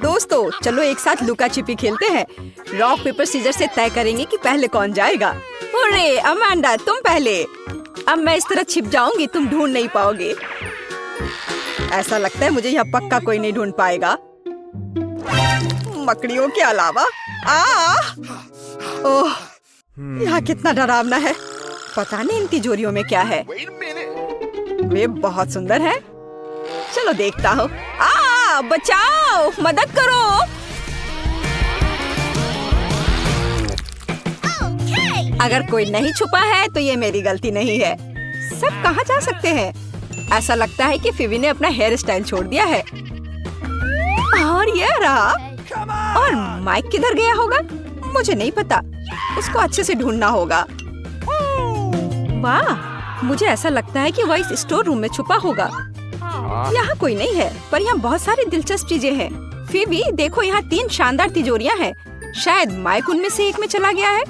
दोस्तों, चलो एक साथ लुका छिपी खेलते हैं। रॉक पेपर सीजर से तय करेंगे कि पहले कौन जाएगा। अरे अमांडा, तुम पहले। अब मैं इस तरह छिप जाऊंगी, तुम ढूंढ नहीं पाओगे। ऐसा लगता है मुझे यहाँ पक्का कोई नहीं ढूंढ पाएगा, मकड़ियों के अलावा। ओह, यहाँ कितना डरावना है। पता नहीं इन तिजोरियों में क्या है। वे बहुत सुंदर हैं। चलो देखता हूँ। बचाओ, मदद करो। अगर कोई नहीं छुपा है तो ये मेरी गलती नहीं है। सब कहाँ जा सकते हैं? ऐसा लगता है कि फिवी ने अपना हेयर स्टाइल छोड़ दिया है। और ये रहा। और माइक किधर गया होगा? मुझे नहीं पता। उसको अच्छे से ढूंढना होगा। वाह, मुझे ऐसा लगता है कि वह इस स्टोर रूम में छुपा होगा। यहाँ कोई नहीं है, पर यहाँ बहुत सारी दिलचस्प चीजें हैं। फिवी देखो, यहाँ 3 शानदार तिजोरियाँ हैं। शायद माइक उनमें से एक में चला गया है।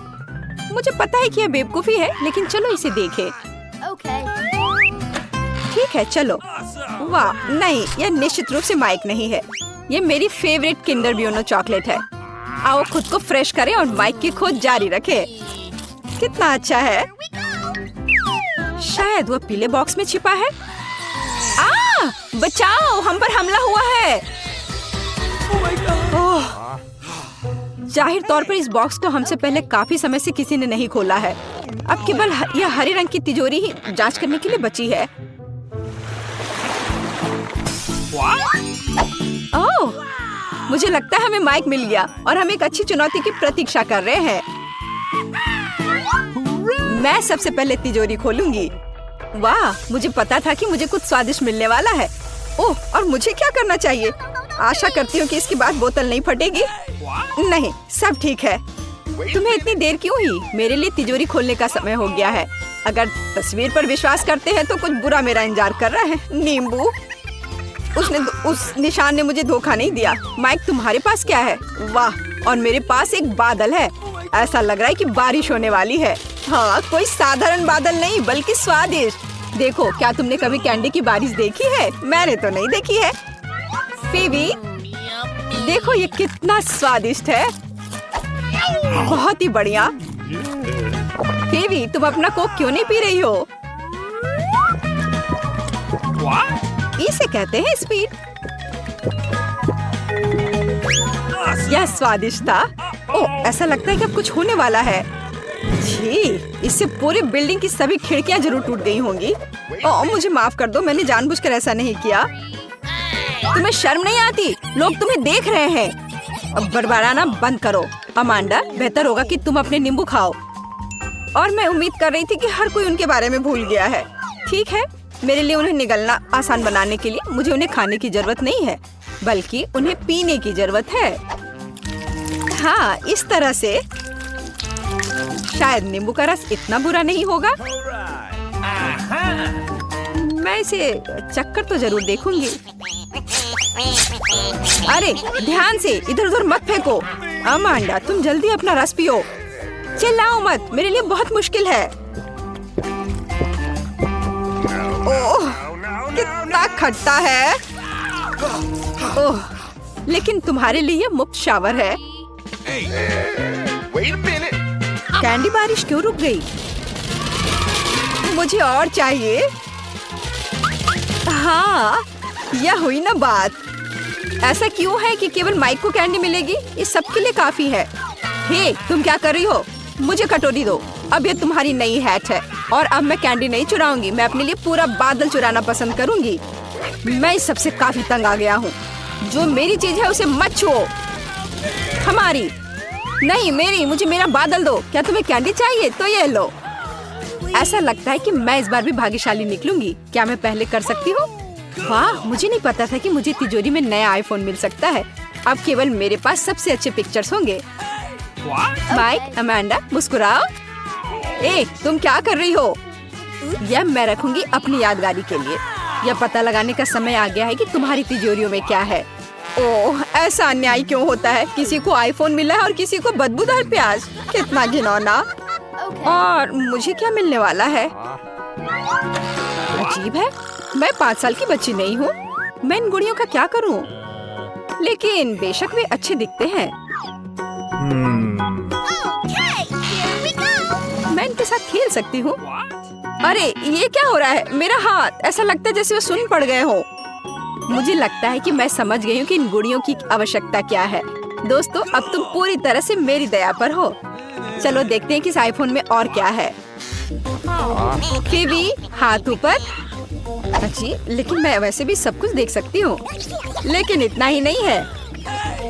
मुझे पता है कि यह बेवकूफी है, लेकिन चलो इसे देखें। ठीक है, चलो। वाह, नहीं, यह निश्चित रूप से माइक नहीं है। ये मेरी फेवरेट किंडर ब्यूनो चॉकलेट है। आओ खुद को फ्रेश करें और माइक की खोज जारी रखें। कितना अच्छा है। शायद वह पीले बॉक्स में छिपा है। बचाओ, हम पर हमला हुआ है। ओह, जाहिर तौर पर इस बॉक्स को हमसे पहले काफी समय से किसी ने नहीं खोला है। अब केवल यह हरे रंग की तिजोरी ही जांच करने के लिए बची है। ओह, मुझे लगता है हमें माइक मिल गया और हम एक अच्छी चुनौती की प्रतीक्षा कर रहे हैं। मैं सबसे पहले तिजोरी खोलूंगी। वाह, मुझे पता था कि मुझे कुछ स्वादिष्ट मिलने वाला है। ओह, और मुझे क्या करना चाहिए? आशा करती हूँ कि इसके बाद बोतल नहीं फटेगी। नहीं, सब ठीक है। तुम्हें इतनी देर क्यों हुई? मेरे लिए तिजोरी खोलने का समय हो गया है। अगर तस्वीर पर विश्वास करते हैं तो कुछ बुरा मेरा इंतजार कर रहा है। नींबू, उस निशान ने मुझे धोखा नहीं दिया। माइक, तुम्हारे पास क्या है? वाह, और मेरे पास एक बादल है। ऐसा लग रहा है कि बारिश होने वाली है। हाँ, कोई साधारण बादल नहीं, बल्कि स्वादिष्ट। देखो, क्या तुमने कभी कैंडी की बारिश देखी है? मैंने तो नहीं देखी है। फिवी, देखो ये कितना स्वादिष्ट है। बहुत ही बढ़िया। फिवी, तुम अपना कोक क्यों नहीं पी रही हो? इसे कहते हैं स्पीड। यह स्वादिष्ट था। ओह, ऐसा लगता है कि अब कुछ होने वाला है। जी, इससे पूरी बिल्डिंग की सभी खिड़कियां जरूर टूट गई होंगी। ओह, मुझे माफ कर दो, मैंने जानबूझकर ऐसा नहीं किया। तुम्हें शर्म नहीं आती? लोग तुम्हें देख रहे हैं। अब बड़बड़ाना बंद करो। अमांडा, बेहतर होगा कि तुम अपने नींबू खाओ। और मैं उम्मीद कर रही थी कि हर कोई उनके बारे में भूल गया है। ठीक है, मेरे लिए उन्हें निगलना आसान बनाने के लिए मुझे उन्हें खाने की जरूरत नहीं है, बल्कि उन्हें पीने की जरूरत है। हाँ, इस तरह से शायद नींबू का रस इतना बुरा नहीं होगा। मैं इसे चक्कर तो जरूर देखूंगी। अरे ध्यान से, इधर उधर मत फेंको। अमांडा, तुम जल्दी अपना रस पियो। चिल्लाओ मत, मेरे लिए बहुत मुश्किल है। ओह, कितना खट्टा है। ओह, लेकिन तुम्हारे लिए मुफ्त शावर है। कैंडी बारिश क्यों रुक गई? मुझे और चाहिए। हाँ, यह हुई ना बात। ऐसा क्यों है कि केवल माइक को कैंडी मिलेगी? ये सबके लिए काफी है। हे, तुम क्या कर रही हो? मुझे कटोरी दो। अब ये तुम्हारी नई हैट है और अब मैं कैंडी नहीं चुराऊंगी। मैं अपने लिए पूरा बादल चुराना पसंद करूंगी। मैं इस सबसे काफी तंग आ गया हूँ। जो मेरी चीज है उसे मत छुओ। हमारी नहीं, मेरी। मुझे मेरा बादल दो। क्या तुम्हें कैंडी चाहिए? तो ये लो। ऐसा लगता है कि मैं इस बार भी भाग्यशाली निकलूंगी। क्या मैं पहले कर सकती हूँ? वाह, मुझे नहीं पता था कि मुझे तिजोरी में नया आईफोन मिल सकता है। अब केवल मेरे पास सबसे अच्छे पिक्चर्स होंगे। Mic, Amanda, मुस्कुराओ। ए, तुम क्या कर रही हो? यह मैं रखूंगी अपनी यादगारी के लिए। यह पता लगाने का समय आ गया है कि तुम्हारी तिजोरियों में क्या है। ओह, ऐसा अन्याय क्यों होता है? किसी को आईफोन मिला है और किसी को बदबूदार प्याज। कितना घिनौना। और मुझे क्या मिलने वाला है? अजीब है, मैं 5 साल की बच्ची नहीं हूँ। मैं इन गुड़ियों का क्या करूँ? लेकिन बेशक वे अच्छे दिखते हैं। मैं इनके साथ खेल सकती हूँ। अरे ये क्या हो रहा है? मेरा हाथ ऐसा लगता है जैसे वो सुन्न पड़ गए हो। मुझे लगता है कि मैं समझ गई हूँ कि इन गुड़ियों की आवश्यकता क्या है। दोस्तों, अब तुम पूरी तरह से मेरी दया पर हो। चलो देखते हैं कि इस आईफोन में और क्या है। फिवी, हाथ ऊपर। जी, लेकिन मैं वैसे भी सब कुछ देख सकती हूँ। लेकिन इतना ही नहीं है,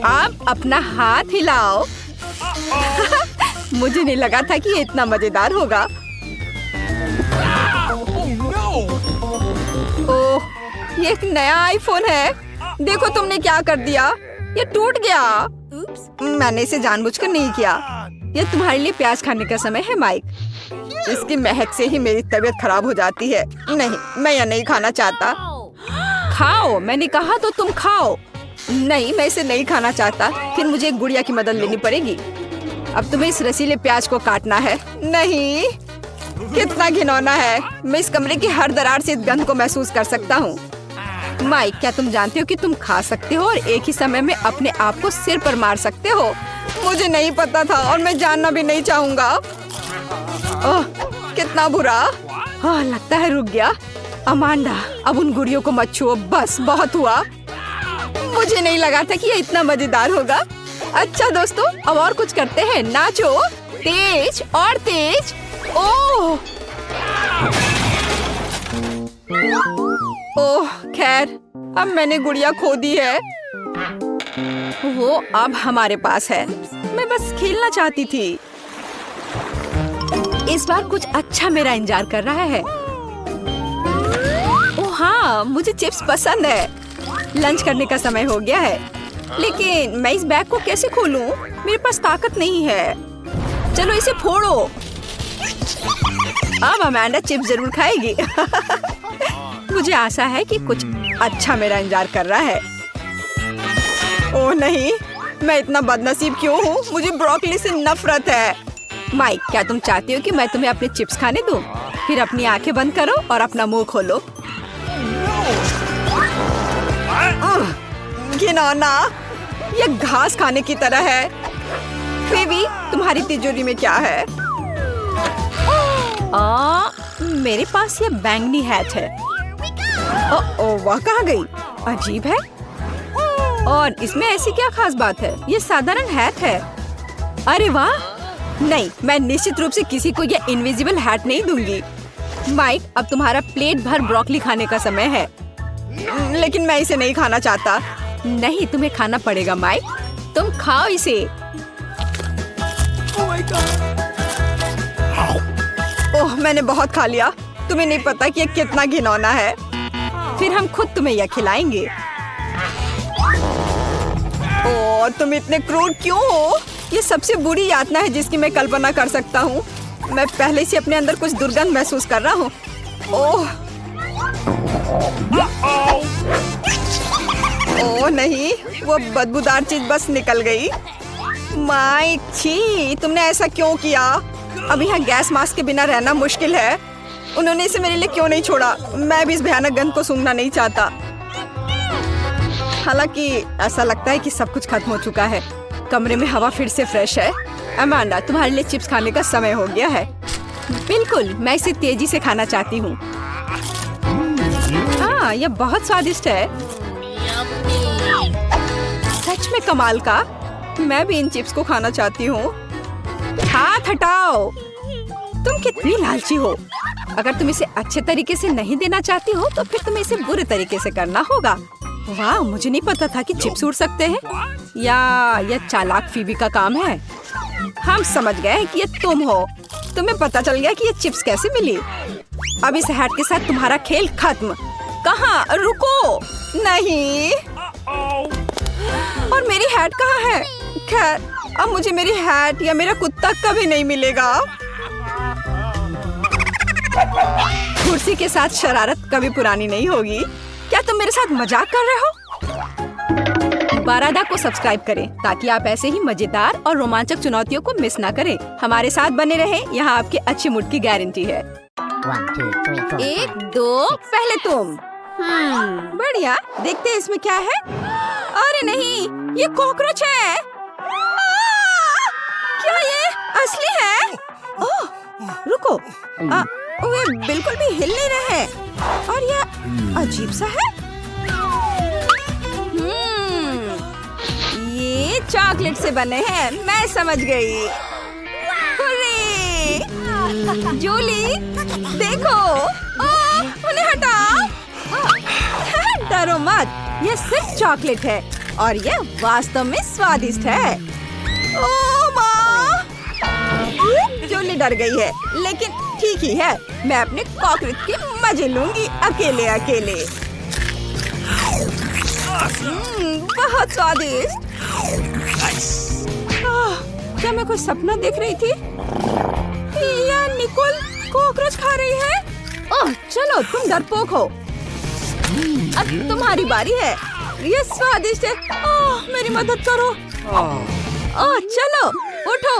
आप अपना हाथ हिलाओ। मुझे नहीं लगा था कि ये इतना मजेदार होगा। ओह, ये एक नया आईफोन है। देखो तुमने क्या कर दिया, ये टूट गया। मैंने इसे जानबूझकर नहीं किया। ये तुम्हारे लिए प्याज खाने का समय है माइक। इसकी महक से ही मेरी तबीयत खराब हो जाती है। नहीं, मैं यह नहीं खाना चाहता। खाओ, मैंने कहा तो तुम खाओ। नहीं, मैं इसे नहीं खाना चाहता। फिर मुझे एक गुड़िया की मदद लेनी पड़ेगी। अब तुम्हें इस रसीले प्याज को काटना है। नहीं, कितना घिनौना है। मैं इस कमरे की हर दरार से इस गंध को महसूस कर सकता हूँ। माइक, क्या तुम जानते हो कि तुम खा सकते हो और एक ही समय में अपने आप को सिर पर मार सकते हो? मुझे नहीं पता था और मैं जानना भी नहीं चाहूँगा। ओह, कितना बुरा। लगता है रुक गया। अमांडा, अब उन गुड़ियों को मत छुओ। बस, बहुत हुआ। मुझे नहीं लगा था कि ये इतना मजेदार होगा। अच्छा दोस्तों, अब और कुछ करते हैं। नाचो, तेज और तेज। ओह खैर, अब मैंने गुड़िया खो दी है। वो अब हमारे पास है। मैं बस खेलना चाहती थी। इस बार कुछ अच्छा मेरा इंतजार कर रहा है। ओह हाँ, मुझे चिप्स पसंद है। लंच करने का समय हो गया है। लेकिन मैं इस बैग को कैसे खोलूं? मेरे पास ताकत नहीं है। चलो इसे फोड़ो। अब अमांडा चिप्स जरूर खाएगी। मुझे आशा है कि कुछ अच्छा मेरा इंतजार कर रहा है। ओह नहीं, मैं इतना बदनसीब क्यों हूँ? मुझे ब्रोकली से नफरत है। माइक, क्या तुम चाहती हो कि मैं तुम्हें अपने चिप्स खाने दूं? फिर अपनी आंखें बंद करो और अपना मुंह खोलो। घिनौना, ये घास खाने की तरह है। फिवी, तुम्हारी तिजोरी में क्या है? मेरे पास ये बैंगनी हैट है। वह कहाँ गई? अजीब है। और इसमें ऐसी क्या खास बात है? ये साधारण हैट है। अरे वाह! नहीं, मैं निश्चित रूप से किसी को ये इनविजिबल हैट नहीं दूंगी। माइक, अब तुम्हारा प्लेट भर ब्रोकली खाने का समय है। लेकिन मैं इसे नहीं खाना चाहता। नहीं, तुम्हें खाना पड़ेगा माइक। तुम खाओ इसे। ओह, मैंने बहुत खा लिया। तुम्हें नहीं पता कि ये कितना घिनौना है। फिर हम खुद तुम्हें यह खिलाएंगे। ओह, तुम इतने क्रूर क्यों हो? ये सबसे बुरी यातना है जिसकी मैं कल्पना कर सकता हूँ। मैं पहले से अपने अंदर कुछ दुर्गंध महसूस कर रहा हूँ। ओह नहीं, वो बदबूदार चीज बस निकल गई। माइक, छी, तुमने ऐसा क्यों किया? अब यहाँ गैस मास्क के बिना रहना मुश्किल है। उन्होंने इसे मेरे लिए क्यों नहीं छोड़ा? मैं भी इस भयानक गंध को सूंघना नहीं चाहता। हालांकि ऐसा लगता है कि सब कुछ खत्म हो चुका है। कमरे में हवा फिर से फ्रेश है। अमांडा, तुम्हारे लिए चिप्स खाने का समय हो गया है। बिल्कुल, मैं इसे तेजी से खाना चाहती हूँ। हाँ, यह बहुत स्वादिष्ट है। सच में कमाल का। मैं भी इन चिप्स को खाना चाहती हूँ। हाथ हटाओ। तुम कितनी लालची हो। अगर तुम इसे अच्छे तरीके से नहीं देना चाहती हो तो फिर तुम्हें इसे बुरे तरीके से करना होगा। वाह, मुझे नहीं पता था कि चिप्स उड़ सकते हैं। या यह चालाक फीबी का काम है। हम समझ गए कि ये तुम हो। तुम्हें पता चल गया कि ये चिप्स कैसे मिली। अब इस हैट के साथ तुम्हारा खेल खत्म। कहाँ? रुको। नहीं। और मेरी हैट कहाँ है? खैर, अब मुझे मेरी हैट या मेरा कुत्ता कभी नहीं मिलेगा। कुर्सी के साथ शरारत कभी पुरानी नहीं होगी। क्या तुम मेरे साथ मजाक कर रहे हो? बारादा को सब्सक्राइब करें ताकि आप ऐसे ही मजेदार और रोमांचक चुनौतियों को मिस ना करें। हमारे साथ बने रहें, यहाँ आपके अच्छे मूड की गारंटी है। 1 2 3 4 1 2, पहले तुम। बढ़िया। देखते हैं इसमें क्या है। अरे नहीं, ये कॉकरोच है। क्या ये असली है? ओह, रुको, वे बिल्कुल भी हिल नहीं रहे हैं और ये अजीब सा है। ये चॉकलेट से बने हैं, मैं समझ गई। हुर्रे! जूली, देखो, उन्हें हटाओ। डरो मत, ये सिर्फ चॉकलेट है और ये वास्तव में स्वादिष्ट है। ओह माँ! जूली डर गई है, लेकिन ठीक ही है। मैं अपने कॉकरोच के मजे लूंगी अकेले अकेले। बहुत स्वादिष्ट। क्या मैं कोई सपना देख रही थी? या निकोल कॉकरोच खा रही है? ओह, चलो तुम डरपोक हो। अब तुम्हारी बारी है। ये स्वादिष्ट है। ओह, मेरी मदद करो। ओह, चलो उठो।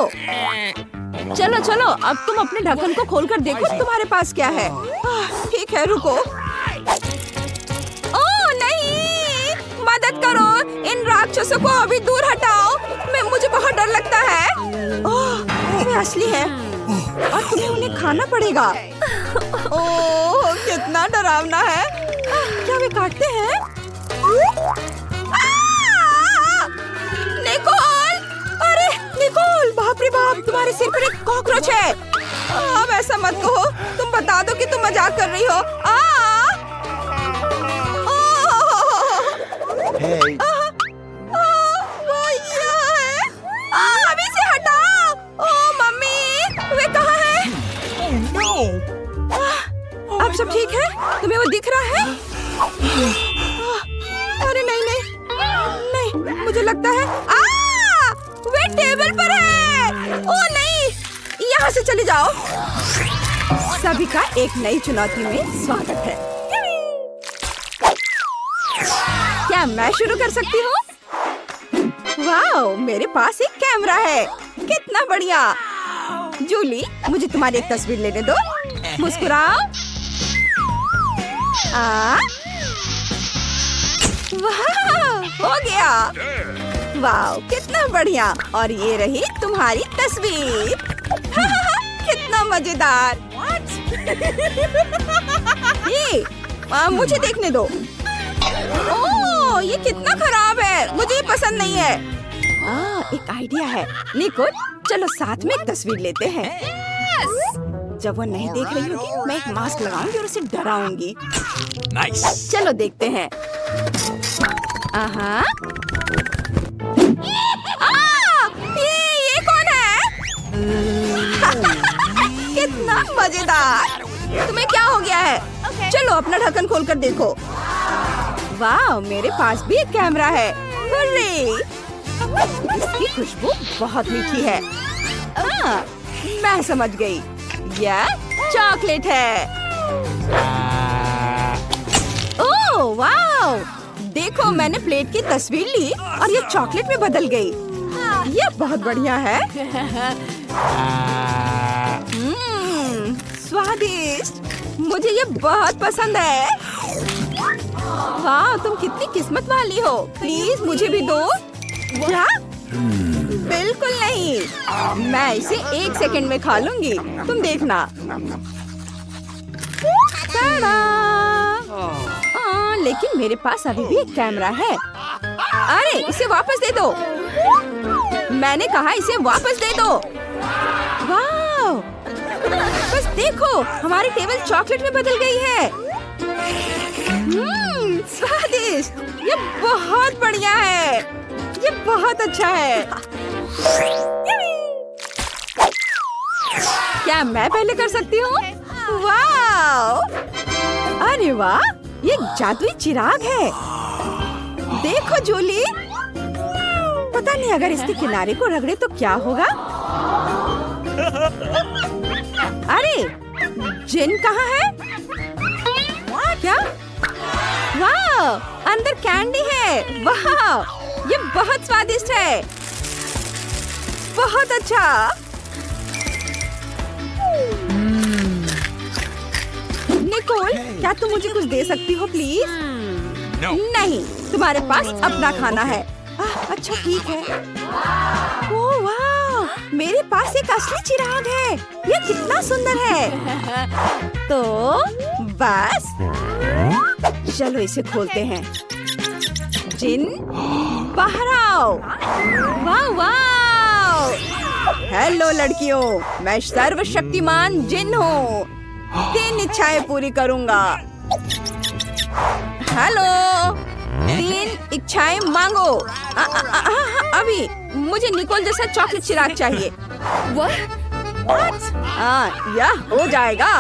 चलो चलो, अब तुम अपने ढक्कन को खोलकर देखो तुम्हारे पास क्या है। ठीक है, रुको। ओह नहीं, मदद करो, इन राक्षसों को अभी दूर हटाओ। मुझे बहुत डर लगता है। ओह, वे असली है और तुम्हें उन्हें खाना पड़ेगा। ओह, कितना डरावना है। क्या वे काटते हैं? निकोल! अरे निकोल, बाप रे बाप, तुम्हारे सिर पर एक कॉकरोच है। अब ऐसा मत कहो, तुम बता दो कि तुम मजाक कर रही हो। वो यहाँ है। अभी से हटाओ। ओह मम्मी, वे कहाँ है? अब सब ठीक है? तुम्हें वो दिख रहा है? अरे नहीं नहीं नहीं, मुझे लगता है वे टेबल पर है। ओह नहीं, यहाँ से चले जाओ। सभी का एक नई चुनौती में स्वागत है। क्या मैं शुरू कर सकती हूँ? वाओ, मेरे पास एक कैमरा है। कितना बढ़िया। जूली, मुझे तुम्हारी एक तस्वीर लेने दो। मुस्कुराओ। वाह, हो गया। वाओ, कितना बढ़िया। और ये रही तुम्हारी तस्वीर। कितना मजेदार। ये मुझे देखने दो। ओह, ये कितना खराब है, मुझे ये पसंद नहीं है। एक आइडिया है। निकोल, चलो साथ में एक तस्वीर लेते हैं। जब वो नहीं देख रही होगी, मैं एक मास्क लगाऊंगी और उसे डराऊंगी। नाइस। चलो देखते हैं। ये कौन है? कितना मजेदार। तुम्हें क्या हो गया है? चलो अपना ढक्कन खोलकर देखो। वाह, मेरे पास भी एक कैमरा है। हुर्रे! इसकी खुशबू बहुत मीठी है। मैं समझ गई, यह चॉकलेट है। ओह वाह! देखो, मैंने प्लेट की तस्वीर ली और ये चॉकलेट में बदल गई। ये बहुत बढ़िया है। स्वादिष्ट, मुझे ये बहुत पसंद है। वाह, तुम कितनी किस्मत वाली हो। प्लीज मुझे भी दो। क्या? बिल्कुल नहीं, मैं इसे 1 सेकंड में खा लूंगी, तुम देखना। लेकिन मेरे पास अभी भी एक कैमरा है। अरे इसे वापस दे दो। मैंने कहा इसे वापस दे दो। वाह, बस देखो, हमारी टेबल चॉकलेट में बदल गई है। स्वादिष्ट, ये बहुत बढ़िया है। ये बहुत अच्छा है। क्या मैं पहले कर सकती हूँ? वाह! अरे वाह, ये जादुई चिराग है। देखो जूली, पता नहीं अगर इसके किनारे को रगड़े तो क्या होगा। अरे जिन कहाँ है? क्या? वाह, अंदर कैंडी है। वाह, ये बहुत स्वादिष्ट है। बहुत अच्छा। निकोल, क्या तुम मुझे कुछ दे सकती हो प्लीज? No. नहीं, तुम्हारे पास अपना खाना है। अच्छा ठीक है। ओह वाह, मेरे पास एक असली चिराग है। ये कितना सुंदर है। तो बस चलो इसे खोलते हैं। जिन बाहर आओ। वाह वाह। हेलो लड़कियों, मैं सर्वशक्तिमान जिन हूँ। 3 इच्छाएं पूरी करूँगा। हेलो, 3 इच्छाएं मांगो। अभी मुझे निकोल जैसा चॉकलेट चिराग चाहिए। यह हो जाएगा।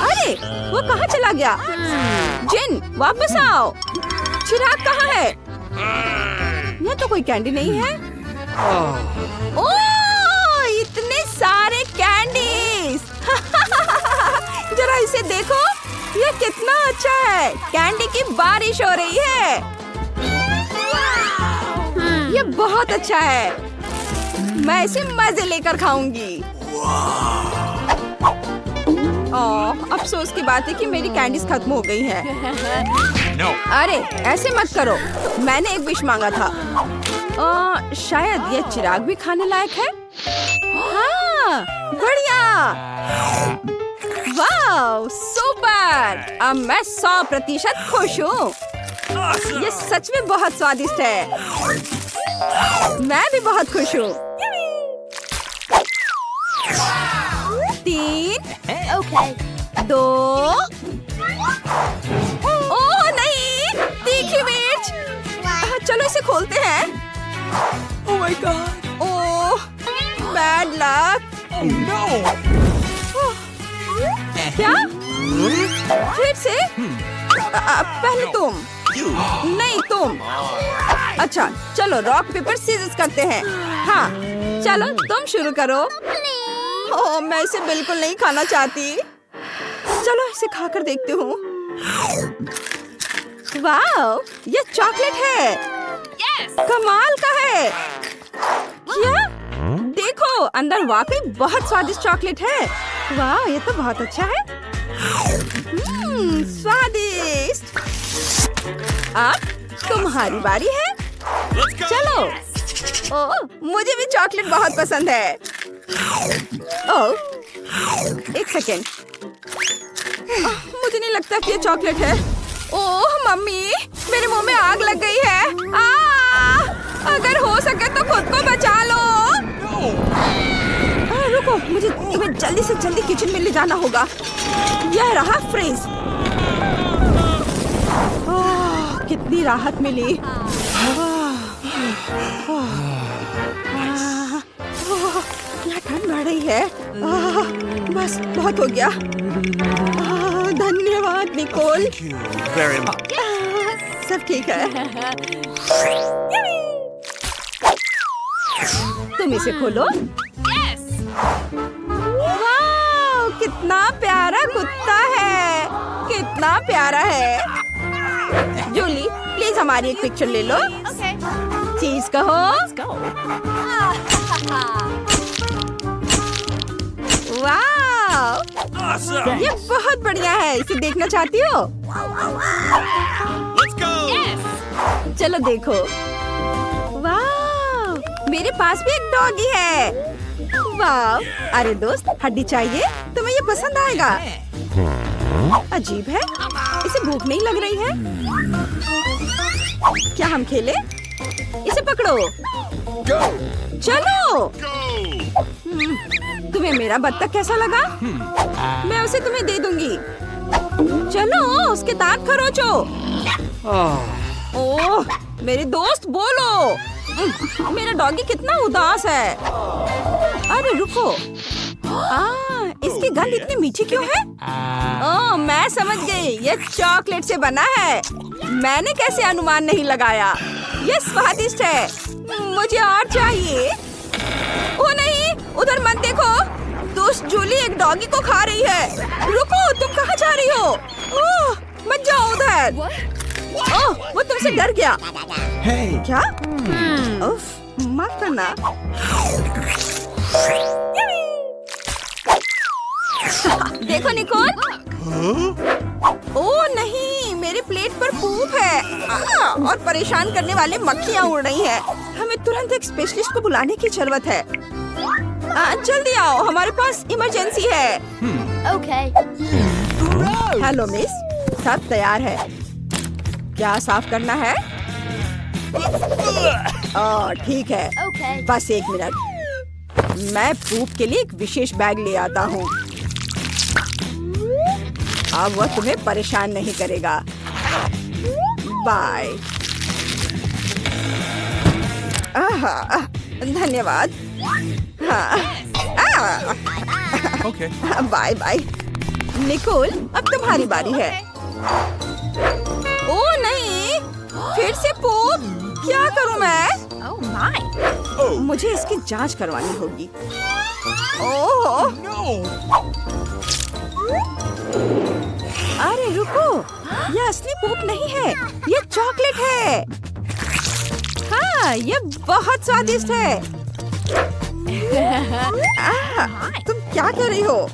अरे वो कहाँ चला गया? जिन वापस आओ। चिराग कहाँ है? यह तो कोई कैंडी नहीं है। ओह, इतने सारे कैंडीज। जरा इसे देखो, ये कितना अच्छा है। कैंडी की बारिश हो रही है। ये बहुत अच्छा है। मैं इसे मजे लेकर खाऊंगी। अफसोस की बात है कि मेरी कैंडीज खत्म हो गई हैं। अरे ऐसे मत करो, मैंने एक विश मांगा था। शायद ये चिराग भी खाने लायक है। हाँ, बढ़िया। वाह, सुपर। अब मैं 100% खुश हूँ। ये सच में बहुत स्वादिष्ट है। मैं भी बहुत खुश हूँ। 3 2 ओह नहीं, तीखी मिर्च। चलो इसे खोलते हैं। Oh my God. Oh bad luck. क्या? फिर से? पहले तुम। नहीं तुम। अच्छा चलो रॉक पेपर सीजर्स करते हैं। हाँ चलो तुम शुरू करो। ओह मैं इसे बिल्कुल नहीं खाना चाहती। चलो इसे खाकर देखती हूँ। वाह, ये चॉकलेट है। कमाल का है। क्या? देखो अंदर वाकई बहुत स्वादिष्ट चॉकलेट है। वाह, ये तो बहुत अच्छा है। स्वादिष्ट। अब तुम्हारी बारी है। चलो। ओह, मुझे भी चॉकलेट बहुत पसंद है। ओह, एक सेकेंड। मुझे नहीं लगता कि ये चॉकलेट है। ओह मम्मी, मेरे मुंह में आग लग गई है। अगर हो सके तो खुद को बचा लो। रुको, मुझे तुम्हें जल्दी से जल्दी किचन में ले जाना होगा। यह रहा फ्रिज। कितनी राहत मिली। क्या ठंड बढ़ रही है। बस बहुत हो गया। धन्यवाद निकोल। सब ठीक है। तुम इसे खोलो। वाह, कितना प्यारा कुत्ता है। कितना प्यारा है। जूली प्लीज हमारी एक पिक्चर ले लो। चीज कहो। वाह, ये बहुत बढ़िया है। इसे देखना चाहती हो? चलो देखो। वाह, मेरे पास भी एक डॉगी है। वाह, अरे दोस्त हड्डी चाहिए? तुम्हें ये पसंद आएगा। अजीब है, इसे भूख नहीं लग रही है। क्या हम खेले? इसे पकड़ो। चलो। तुम्हें मेरा बत्तख कैसा लगा? मैं उसे तुम्हें दे दूंगी। चलो उसके दांत खरोचो। ओह मेरे दोस्त बोलो। मेरा डॉगी कितना उदास है। अरे रुको, इसकी गंध इतनी मीठी क्यों है? ओह मैं समझ गई, ये चॉकलेट से बना है। मैंने कैसे अनुमान नहीं लगाया। ये स्वादिष्ट है। मुझे और चाहिए। ओ नहीं, उधर मत देखो। दोस्त जूली एक डॉगी को खा रही है। रुको, तुम कहाँ जा रही हो? ओह मत जाओ उधर। ओह वो तुमसे डर गया। क्या? उफ, माफ करना। देखो निकोल। ओह नहीं, मेरे प्लेट पर पूप है और परेशान करने वाले मक्खियाँ उड़ रही हैं। हमें तुरंत एक स्पेशलिस्ट को बुलाने की जरूरत है। जल्दी आओ, हमारे पास इमरजेंसी है। Okay. हेलो मिस, सब तैयार है। क्या साफ करना है? ठीक है। Okay. बस 1 मिनट, मैं पूप के लिए एक विशेष बैग ले आता हूँ। अब वह तुम्हें परेशान नहीं करेगा। बाय। धन्यवाद। Okay. Bye bye. निकोल, अब तुम्हारी बारी है। ओ नहीं, फिर से पूप। क्या करूं मैं? Oh my. मुझे इसकी जांच करवानी होगी। ओह, अरे रुको, यह असली पूप नहीं है, यह चॉकलेट है। हाँ, यह बहुत स्वादिष्ट है। तुम क्या कर रही हो?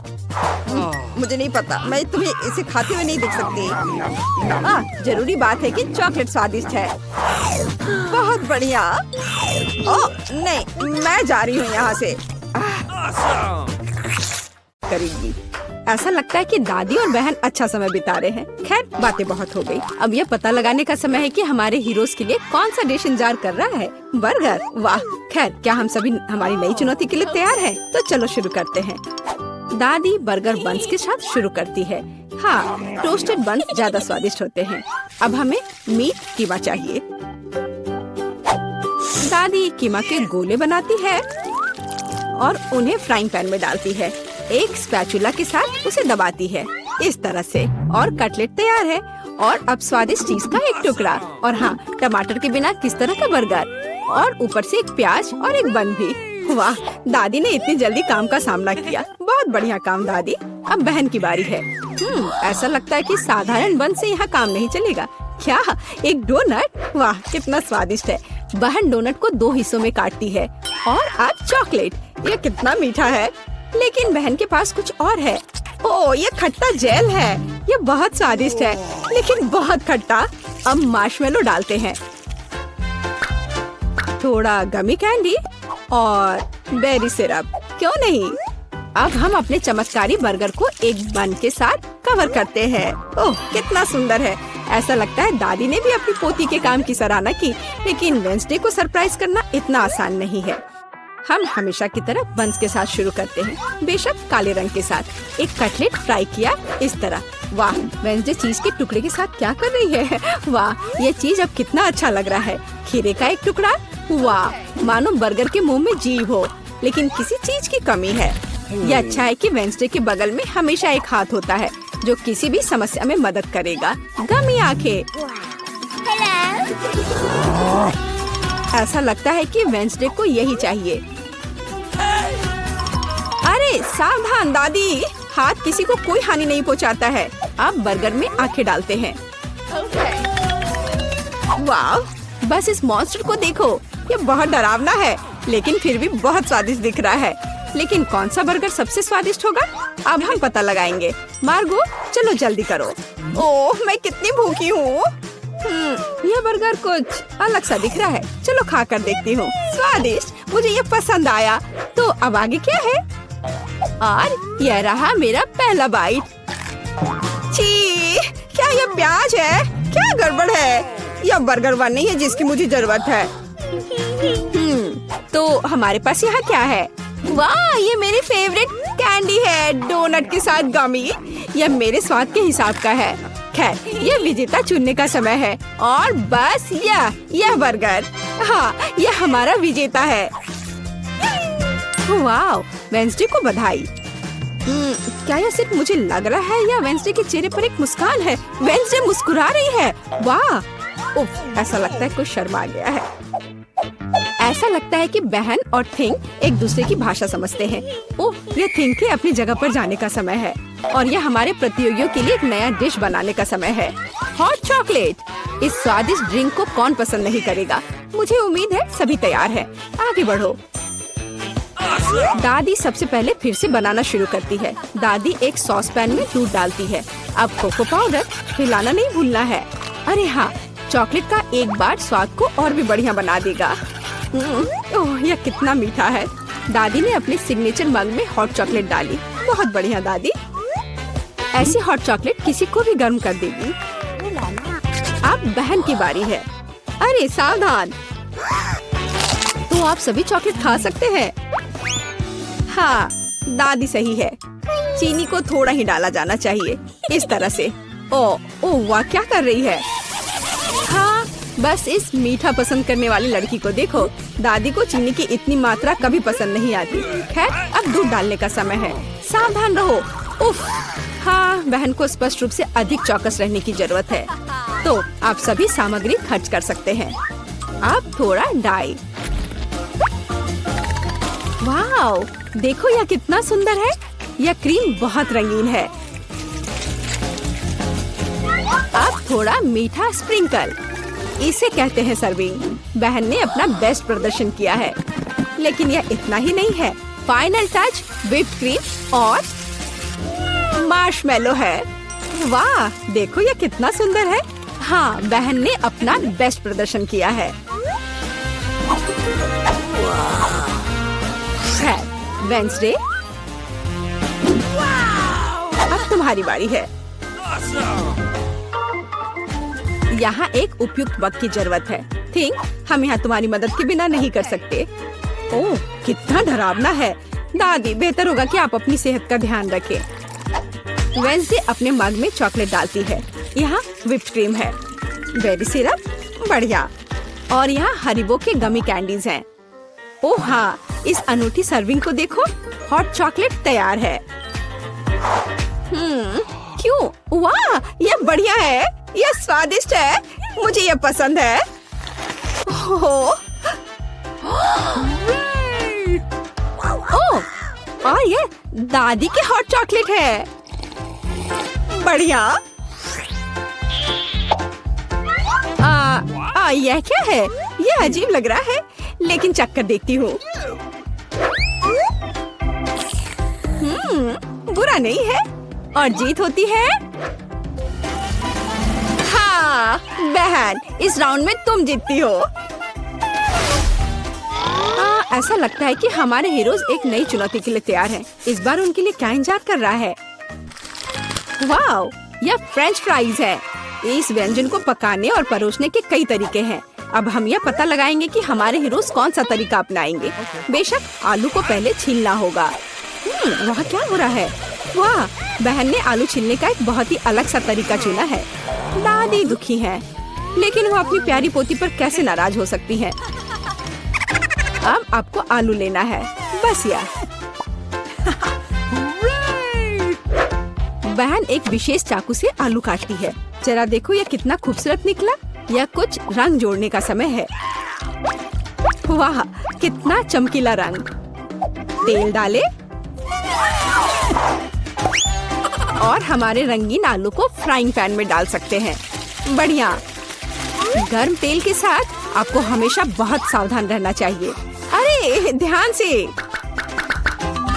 मुझे नहीं पता, मैं तुम्हें इसे खाते हुए नहीं देख सकती। जरूरी बात है कि चॉकलेट स्वादिष्ट है। बहुत बढ़िया। ओह नहीं, मैं जा रही हूँ यहाँ से। करेगी। ऐसा लगता है कि दादी और बहन अच्छा समय बिता रहे हैं। खैर, बातें बहुत हो गई। अब यह पता लगाने का समय है कि हमारे हीरोज के लिए कौन सा डिश इंतजार कर रहा है। बर्गर, वाह। खैर, क्या हम सभी हमारी नई चुनौती के लिए तैयार हैं? तो चलो शुरू करते हैं। दादी बर्गर बन्स के साथ शुरू करती है। हाँ, टोस्टेड बन्स ज्यादा स्वादिष्ट होते हैं। अब हमें मीट कीमा चाहिए। दादी कीमा के गोले बनाती है और उन्हें फ्राइंग पैन में डालती है। एक स्पैचुला के साथ उसे दबाती है इस तरह से, और कटलेट तैयार है। और अब स्वादिष्ट चीज का एक टुकड़ा, और हाँ, टमाटर के बिना किस तरह का बर्गर, और ऊपर से एक प्याज और एक बन भी। वाह, दादी ने इतनी जल्दी काम का सामना किया। बहुत बढ़िया काम दादी। अब बहन की बारी है। ऐसा लगता है कि साधारण बन से यहाँ काम नहीं चलेगा। क्या, एक डोनट? वाह, कितना स्वादिष्ट है। बहन डोनट को 2 हिस्सों में काटती है। और अब चॉकलेट, यह कितना मीठा है। लेकिन बहन के पास कुछ और है। ओह, ये खट्टा जेल है। ये बहुत स्वादिष्ट है, लेकिन बहुत खट्टा। अब मार्शमेलो डालते हैं, थोड़ा गमी कैंडी और बेरी सिरप। क्यों नहीं? अब हम अपने चमत्कारी बर्गर को एक बन के साथ कवर करते हैं। ओह, कितना सुंदर है। ऐसा लगता है दादी ने भी अपनी पोती के काम की सराहना की। लेकिन वेंसडे को सरप्राइज करना इतना आसान नहीं है। हम हमेशा की तरह बन्स के साथ शुरू करते हैं, बेशक काले रंग के साथ। एक कटलेट फ्राई किया इस तरह। वाह, वेंसडे चीज के टुकड़े के साथ क्या कर रही है? वाह, ये चीज अब कितना अच्छा लग रहा है। खीरे का एक टुकड़ा। वाह, मानो बर्गर के मुंह में जीभ हो, लेकिन किसी चीज की कमी है। ये अच्छा है कि वेंसडे के बगल में हमेशा एक हाथ होता है जो किसी भी समस्या में मदद करेगा। गमी आंखें। ऐसा लगता है कि वेंसडे को यही चाहिए। अरे सावधान दादी, हाथ किसी को कोई हानि नहीं पहुंचाता है। अब बर्गर में आंखें डालते हैं। वाह, बस इस मॉन्स्टर को देखो। ये बहुत डरावना है, लेकिन फिर भी बहुत स्वादिष्ट दिख रहा है। लेकिन कौन सा बर्गर सबसे स्वादिष्ट होगा? अब हम पता लगाएंगे। मार्गो, चलो जल्दी करो। ओह, मैं कितनी भूखी हूँ। यह बर्गर कुछ अलग सा दिख रहा है। चलो खा कर देखती हूँ। स्वादिष्ट, मुझे ये पसंद आया। तो अब आगे क्या है? और यह रहा मेरा पहला बाइट। छी, क्या यह प्याज है? क्या गड़बड़ है? यह बर्गर वन नहीं है जिसकी मुझे जरूरत है। तो हमारे पास यहाँ क्या है? वाह, ये मेरी फेवरेट कैंडी है, डोनट के साथ गमी। यह मेरे स्वाद के हिसाब का है। खैर, यह विजेता चुनने का समय है। और बस यह बर्गर। हाँ, यह हमारा विजेता है। वाह, वेंसडे को बधाई। क्या यह सिर्फ मुझे लग रहा है या वेंसडे के चेहरे पर एक मुस्कान है? वेंसडे मुस्कुरा रही है। वाह, उफ, ऐसा लगता है कुछ शर्मा गया है। ऐसा लगता है कि बहन और थिंग एक दूसरे की भाषा समझते हैं। ओह, ये थिंग के अपनी जगह पर जाने का समय है। और यह हमारे प्रतियोगियों के लिए एक नया डिश बनाने का समय है। Hot chocolate. इस स्वादिष्ट ड्रिंक को कौन पसंद नहीं करेगा? मुझे उम्मीद है सभी तैयार हैं। आगे बढ़ो। दादी सबसे पहले फिर से बनाना शुरू करती है। दादी एक सॉस पैन में दूध डालती है। अब कोको पाउडर हिलाना नहीं भूलना है। अरे हाँ, चॉकलेट का एक बार स्वाद को और भी बढ़िया बना देगा। ओह, यह कितना मीठा है। दादी ने अपने सिग्नेचर मग में हॉट चॉकलेट डाली। बहुत बढ़िया दादी। ऐसी हॉट चॉकलेट किसी को भी गर्म कर देगी। अब बहन की बारी है। अरे सावधान, तो आप सभी चॉकलेट खा सकते हैं। हाँ, दादी सही है। चीनी को थोड़ा ही डाला जाना चाहिए, इस तरह से। ओह वाह, क्या कर रही है। हाँ, बस इस मीठा पसंद करने वाली लड़की को देखो। दादी को चीनी की इतनी मात्रा कभी पसंद नहीं आती। खैर, अब दूध डालने का समय है। सावधान रहो। उफ, हाँ, बहन को स्पष्ट रूप से अधिक चौकस रहने की जरूरत है। तो आप सभी सामग्री खर्च कर सकते हैं। अब थोड़ा डाई। वाओ, देखो यह कितना सुंदर है। यह क्रीम बहुत रंगीन है। अब थोड़ा मीठा स्प्रिंकल, इसे कहते हैं सर्विंग। बहन ने अपना बेस्ट प्रदर्शन किया है, लेकिन यह इतना ही नहीं है। फाइनल टच व्हिप्ड क्रीम और मार्शमेलो है। वाह, देखो यह कितना सुंदर है। हाँ, बहन ने अपना बेस्ट प्रदर्शन किया है। वेंसडे, अब तुम्हारी बारी है। यहाँ एक उपयुक्त वक्त की जरूरत है। थिंक हम यहाँ तुम्हारी मदद के बिना नहीं कर सकते। ओह, कितना डरावना है। दादी, बेहतर होगा कि आप अपनी सेहत का ध्यान रखें। वेंसडे अपने मग में चॉकलेट डालती है। यहाँ व्हिप्ड क्रीम है, बेरी सिरप, बढ़िया। और यहाँ हरिबो के गमी कैंडीज हैं। ओह हाँ, इस अनूठी सर्विंग को देखो। हॉट चॉकलेट तैयार है। क्यों? वाह, यह बढ़िया है। यह स्वादिष्ट है। मुझे यह पसंद है। ओह, और यह दादी के हॉट चॉकलेट है। बढ़िया। यह क्या है? यह अजीब लग रहा है, लेकिन चक्कर देखती हूँ। बुरा नहीं है और जीत होती है। हाँ बहन, इस राउंड में तुम जीतती हो। ऐसा लगता है कि हमारे हीरोज एक नई चुनौती के लिए तैयार हैं। इस बार उनके लिए क्या इंतजार कर रहा है? वाओ, यह फ्रेंच फ्राइज है। इस व्यंजन को पकाने और परोसने के कई तरीके हैं। अब हम यह पता लगाएंगे कि हमारे हीरोज कौन सा तरीका अपनाएंगे। बेशक आलू को पहले छीलना होगा। वहाँ क्या हो रहा है? वाह, बहन ने आलू छीलने का एक बहुत ही अलग सा तरीका चुना है। दादी दुखी है, लेकिन वो अपनी प्यारी पोती पर कैसे नाराज हो सकती है। अब आपको आलू लेना है, बस यह। बहन एक विशेष चाकू से आलू काटती है। जरा देखो यह कितना खूबसूरत निकला। यह कुछ रंग जोड़ने का समय है। वाह, कितना चमकीला रंग। तेल डाले और हमारे रंगीन आलू को फ्राइंग पैन में डाल सकते हैं। बढ़िया। गर्म तेल के साथ आपको हमेशा बहुत सावधान रहना चाहिए। अरे ध्यान से।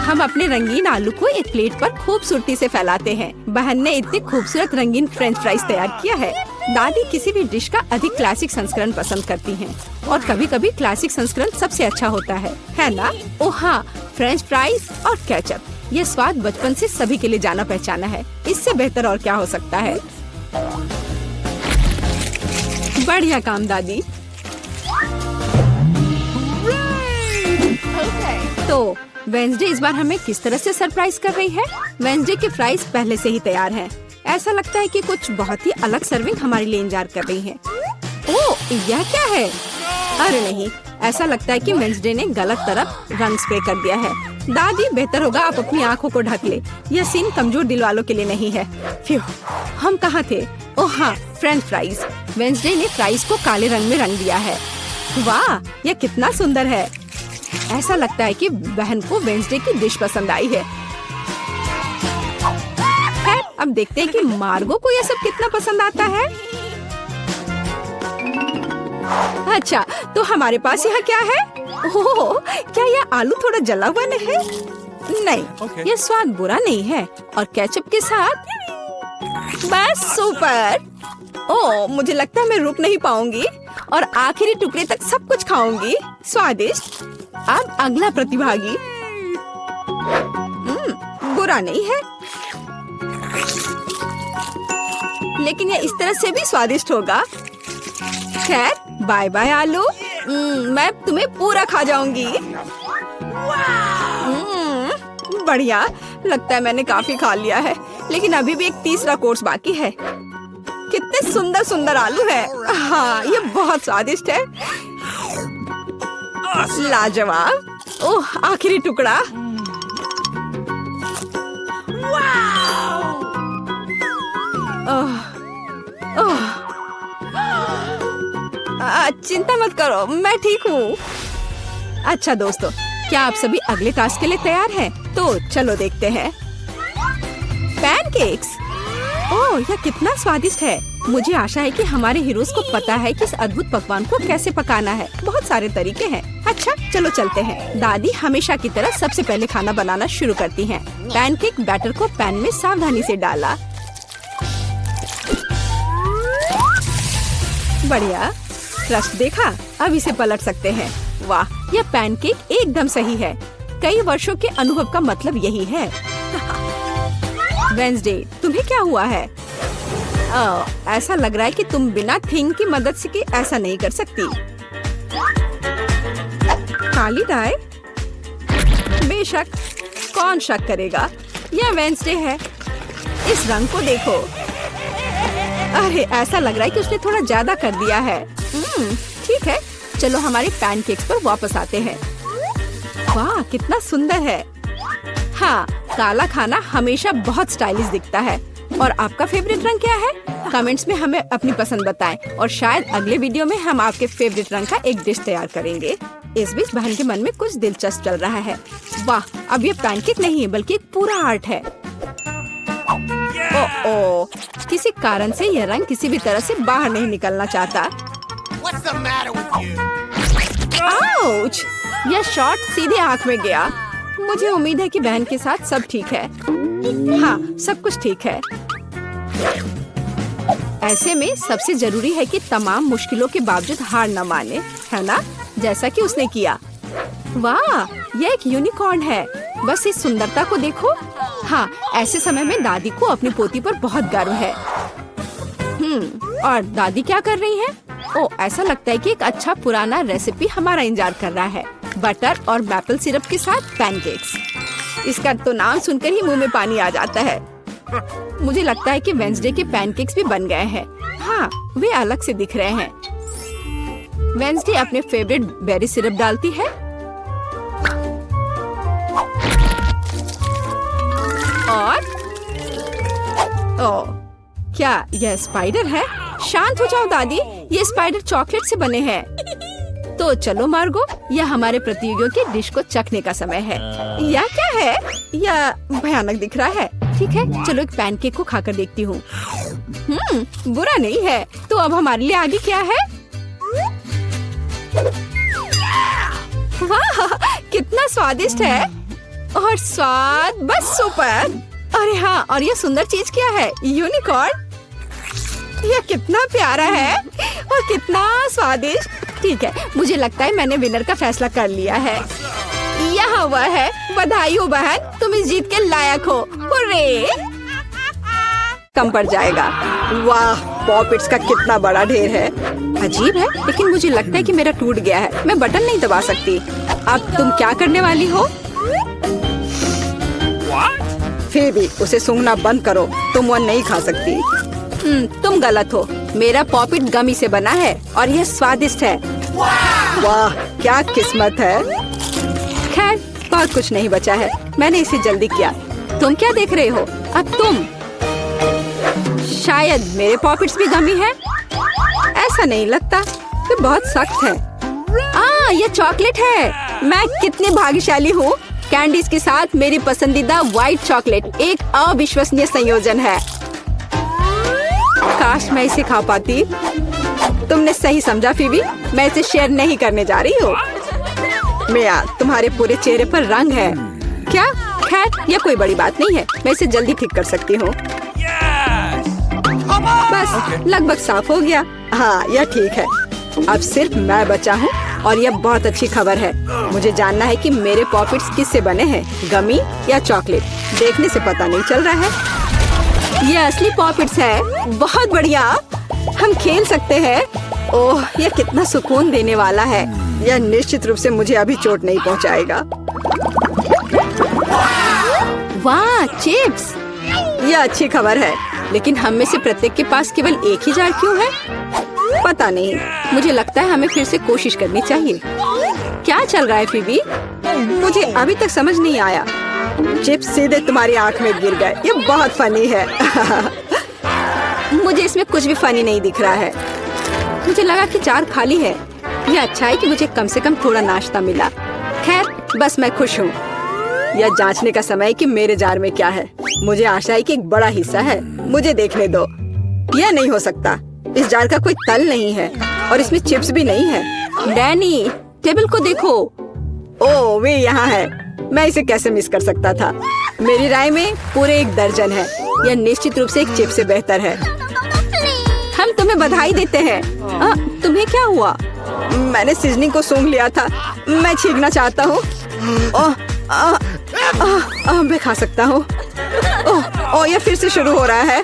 हम अपने रंगीन आलू को एक प्लेट पर खूबसूरती से फैलाते हैं। बहन ने इतने खूबसूरत रंगीन फ्रेंच फ्राइज तैयार किया है। दादी किसी भी डिश का अधिक क्लासिक संस्करण पसंद करती हैं, और कभी कभी क्लासिक संस्करण सबसे अच्छा होता है ना? ओह हाँ, फ्रेंच फ्राइज और केचप, ये स्वाद बचपन से सभी के लिए जाना पहचाना है। इससे बेहतर और क्या हो सकता है? बढ़िया काम दादी। तो वेंसडे इस बार हमें किस तरह से सरप्राइज कर रही है? वेंसडे के फ्राइज पहले से ही तैयार हैं। ऐसा लगता है कि कुछ बहुत ही अलग सर्विंग हमारे लिए इंतजार कर रही है। ओह, यह क्या है? अरे नहीं, ऐसा लगता है कि वेंसडे ने गलत तरफ रंग स्प्रे कर दिया है। दादी, बेहतर होगा आप अपनी आंखों को ढक ले। यह सीन कमजोर दिल वालों के लिए नहीं है। फ्यू, हम कहाँ थे? ओह हाँ, फ्रेंच फ्राइज। वेंसडे ने फ्राइज को काले रंग में रंग दिया है। वाह, यह कितना सुंदर है। ऐसा लगता है कि बहन को वेंसडे की डिश पसंद आई है। खैर, अब देखते हैं कि मार्गो को यह सब कितना पसंद आता है। अच्छा, तो हमारे पास यहाँ क्या है? ओह, क्या यह आलू थोड़ा जला हुआ नहीं है? नहीं, Okay. यह स्वाद बुरा नहीं है। और केचप के साथ बस सुपर। ओह, मुझे लगता है मैं रुक नहीं पाऊंगी और आखिरी टुकड़े तक सब कुछ खाऊंगी। स्वादिष्ट। अब अगला प्रतिभागी। बुरा नहीं है, लेकिन यह इस तरह से भी स्वादिष्ट होगा। खैर, बाय बाय आलू। मैं तुम्हें पूरा खा जाऊंगी। बढ़िया, लगता है मैंने काफी खा लिया है, लेकिन अभी भी एक तीसरा कोर्स बाकी है। कितने सुंदर सुंदर आलू है। हाँ, ये बहुत स्वादिष्ट है। लाजवाब। ओह, आखिरी टुकड़ा। चिंता मत करो, मैं ठीक हूँ। अच्छा दोस्तों, क्या आप सभी अगले टास्क के लिए तैयार हैं? तो चलो देखते हैं। पैनकेक्स। ओह, यह कितना स्वादिष्ट है। मुझे आशा है कि हमारे हीरोज को पता है कि इस अद्भुत पकवान को कैसे पकाना है। बहुत सारे तरीके हैं। अच्छा, चलो चलते हैं। दादी हमेशा की तरह सबसे पहले खाना बनाना शुरू करती हैं। पैनकेक बैटर को पैन में सावधानी से डाला। बढ़िया, क्रस्ट देखा? अब इसे पलट सकते हैं। वाह, यह पैनकेक एकदम सही है। कई वर्षों के अनुभव का मतलब यही है। वेंसडे, तुम्हें क्या हुआ है? ऐसा लग रहा है कि तुम बिना थिंग की मदद से ऐसा नहीं कर सकती। काली डाई? बेशक, कौन शक करेगा? यह वेंसडे है। इस रंग को देखो। अरे, ऐसा लग रहा है कि उसने थोड़ा ज्यादा कर दिया है। ठीक है, चलो हमारे पैनकेक्स पर वापस आते हैं। वाह, कितना सुंदर है। हाँ, काला खाना हमेशा बहुत स्टाइलिश दिखता है। और आपका फेवरेट रंग क्या है? कमेंट्स में हमें अपनी पसंद बताएं और शायद अगले वीडियो में हम आपके फेवरेट रंग का एक डिश तैयार करेंगे। इस बीच बहन के मन में कुछ दिलचस्प चल रहा है। वाह, अब ये पैनकेक नहीं है बल्कि एक पूरा आर्ट है। ओह, किसी कारण से यह रंग किसी भी तरह से बाहर नहीं निकलना चाहता। What's the matter with you? Ouch! यह शॉट सीधे आंख में गया। मुझे उम्मीद है कि बहन के साथ सब ठीक है। हाँ, सब कुछ ठीक है। ऐसे में सबसे जरूरी है कि तमाम मुश्किलों के बावजूद हार न माने, है ना? जैसा कि उसने किया। वाह, यह एक यूनिकॉर्न है। बस इस सुंदरता को देखो। हाँ, ऐसे समय में दादी को अपनी पोती पर बहुत गर्व है। और दादी क्या कर रही हैं? ओह, ऐसा लगता है कि एक अच्छा पुराना रेसिपी हमारा इंतजार कर रहा है। बटर और मैपल सिरप के साथ पैनकेक्स। इसका तो नाम सुनकर ही मुंह में पानी आ जाता है। मुझे लगता है कि वेंसडे के पैनकेक्स भी बन गए हैं। हाँ, वे अलग से दिख रहे हैं। वेंसडे अपने फेवरेट बेरी सिरप डालती है। और ओह, क्या यह स्पाइडर है? शांत हो जाओ दादी, ये स्पाइडर चॉकलेट से बने हैं। तो चलो मार्गो, यह हमारे प्रतियोगियों की डिश को चखने का समय है। यह क्या है? यह भयानक दिख रहा है। ठीक है, चलो एक पैनकेक को खाकर देखती हूँ। बुरा नहीं है। तो अब हमारे लिए आगे क्या है? वाह, कितना स्वादिष्ट है। और स्वाद बस सुपर। अरे हाँ, और ये सुंदर चीज क्या है? यूनिकॉर्न। यह कितना प्यारा है और कितना स्वादिष्ट। ठीक है, मुझे लगता है मैंने विनर का फैसला कर लिया है। यहाँ वह है। बधाई हो बहन, तुम इस जीत के लायक हो। हुर्रे! कम पड़ जाएगा। वाह, पॉपिट्स का कितना बड़ा ढेर है। अजीब है, लेकिन मुझे लगता है कि मेरा टूट गया है। मैं बटन नहीं दबा सकती। अब तुम क्या करने वाली हो? फिर भी उसे सूंघना बंद करो। तुम वह नहीं खा सकती। तुम गलत हो। मेरा पॉपिट गमी से बना है और यह स्वादिष्ट है। वाह, क्या किस्मत है। खैर, बहुत कुछ नहीं बचा है। मैंने इसे जल्दी किया। तुम क्या देख रहे हो? अब तुम। शायद मेरे पॉपिट्स भी गमी है। ऐसा नहीं लगता, ये बहुत सख्त है। यह चॉकलेट है। मैं कितनी भाग्यशाली हूँ। कैंडीज के साथ मेरी पसंदीदा व्हाइट चॉकलेट एक अविश्वसनीय संयोजन है। काश मैं इसे खा पाती। तुमने सही समझा फीबी, मैं इसे शेयर नहीं करने जा रही हूँ। मिया, तुम्हारे पूरे चेहरे पर रंग है। क्या? खैर, यह कोई बड़ी बात नहीं है, मैं इसे जल्दी ठीक कर सकती हूँ। बस लगभग साफ हो गया। हाँ, यह ठीक है। अब सिर्फ मैं बचा हूँ और यह बहुत अच्छी खबर है। मुझे जानना है कि मेरे पॉकेट्स किससे बने हैं, गमी या चॉकलेट। देखने से पता नहीं चल रहा है। ये असली पॉकेट्स है। बहुत बढ़िया, हम खेल सकते हैं। ओह, यह कितना सुकून देने वाला है। यह निश्चित रूप से मुझे अभी चोट नहीं पहुंचाएगा। वाह, चिप्स! यह अच्छी खबर है, लेकिन हम में से प्रत्येक के पास केवल एक ही जार क्यों है? पता नहीं, मुझे लगता है हमें फिर से कोशिश करनी चाहिए। क्या चल रहा है फीबी? मुझे अभी तक समझ नहीं आया। चिप्स सीधे तुम्हारी आंख में गिर गए। ये बहुत फनी है। मुझे इसमें कुछ भी फनी नहीं दिख रहा है। मुझे लगा कि जार खाली है। यह अच्छा है कि मुझे कम से कम थोड़ा नाश्ता मिला। खैर, बस मैं खुश हूँ। यह जांचने का समय है कि मेरे जार में क्या है। मुझे आशा है कि एक बड़ा हिस्सा है। मुझे देखने दो। यह नहीं हो सकता। इस जार का कोई तल नहीं है और इसमें चिप्स भी नहीं है। डैनी, टेबल को देखो। ओह, वे यहाँ है। मैं इसे कैसे मिस कर सकता था? मेरी राय में पूरे 1 दर्जन है। यह निश्चित रूप से एक चिप्स से बेहतर है। हम तुम्हें बधाई देते हैं। तुम्हें क्या हुआ? मैंने सीजनिंग को सूंघ लिया था। मैं छींकना चाहता हूँ। मैं खा सकता हूँ। ओह, यह फिर से शुरू हो रहा है।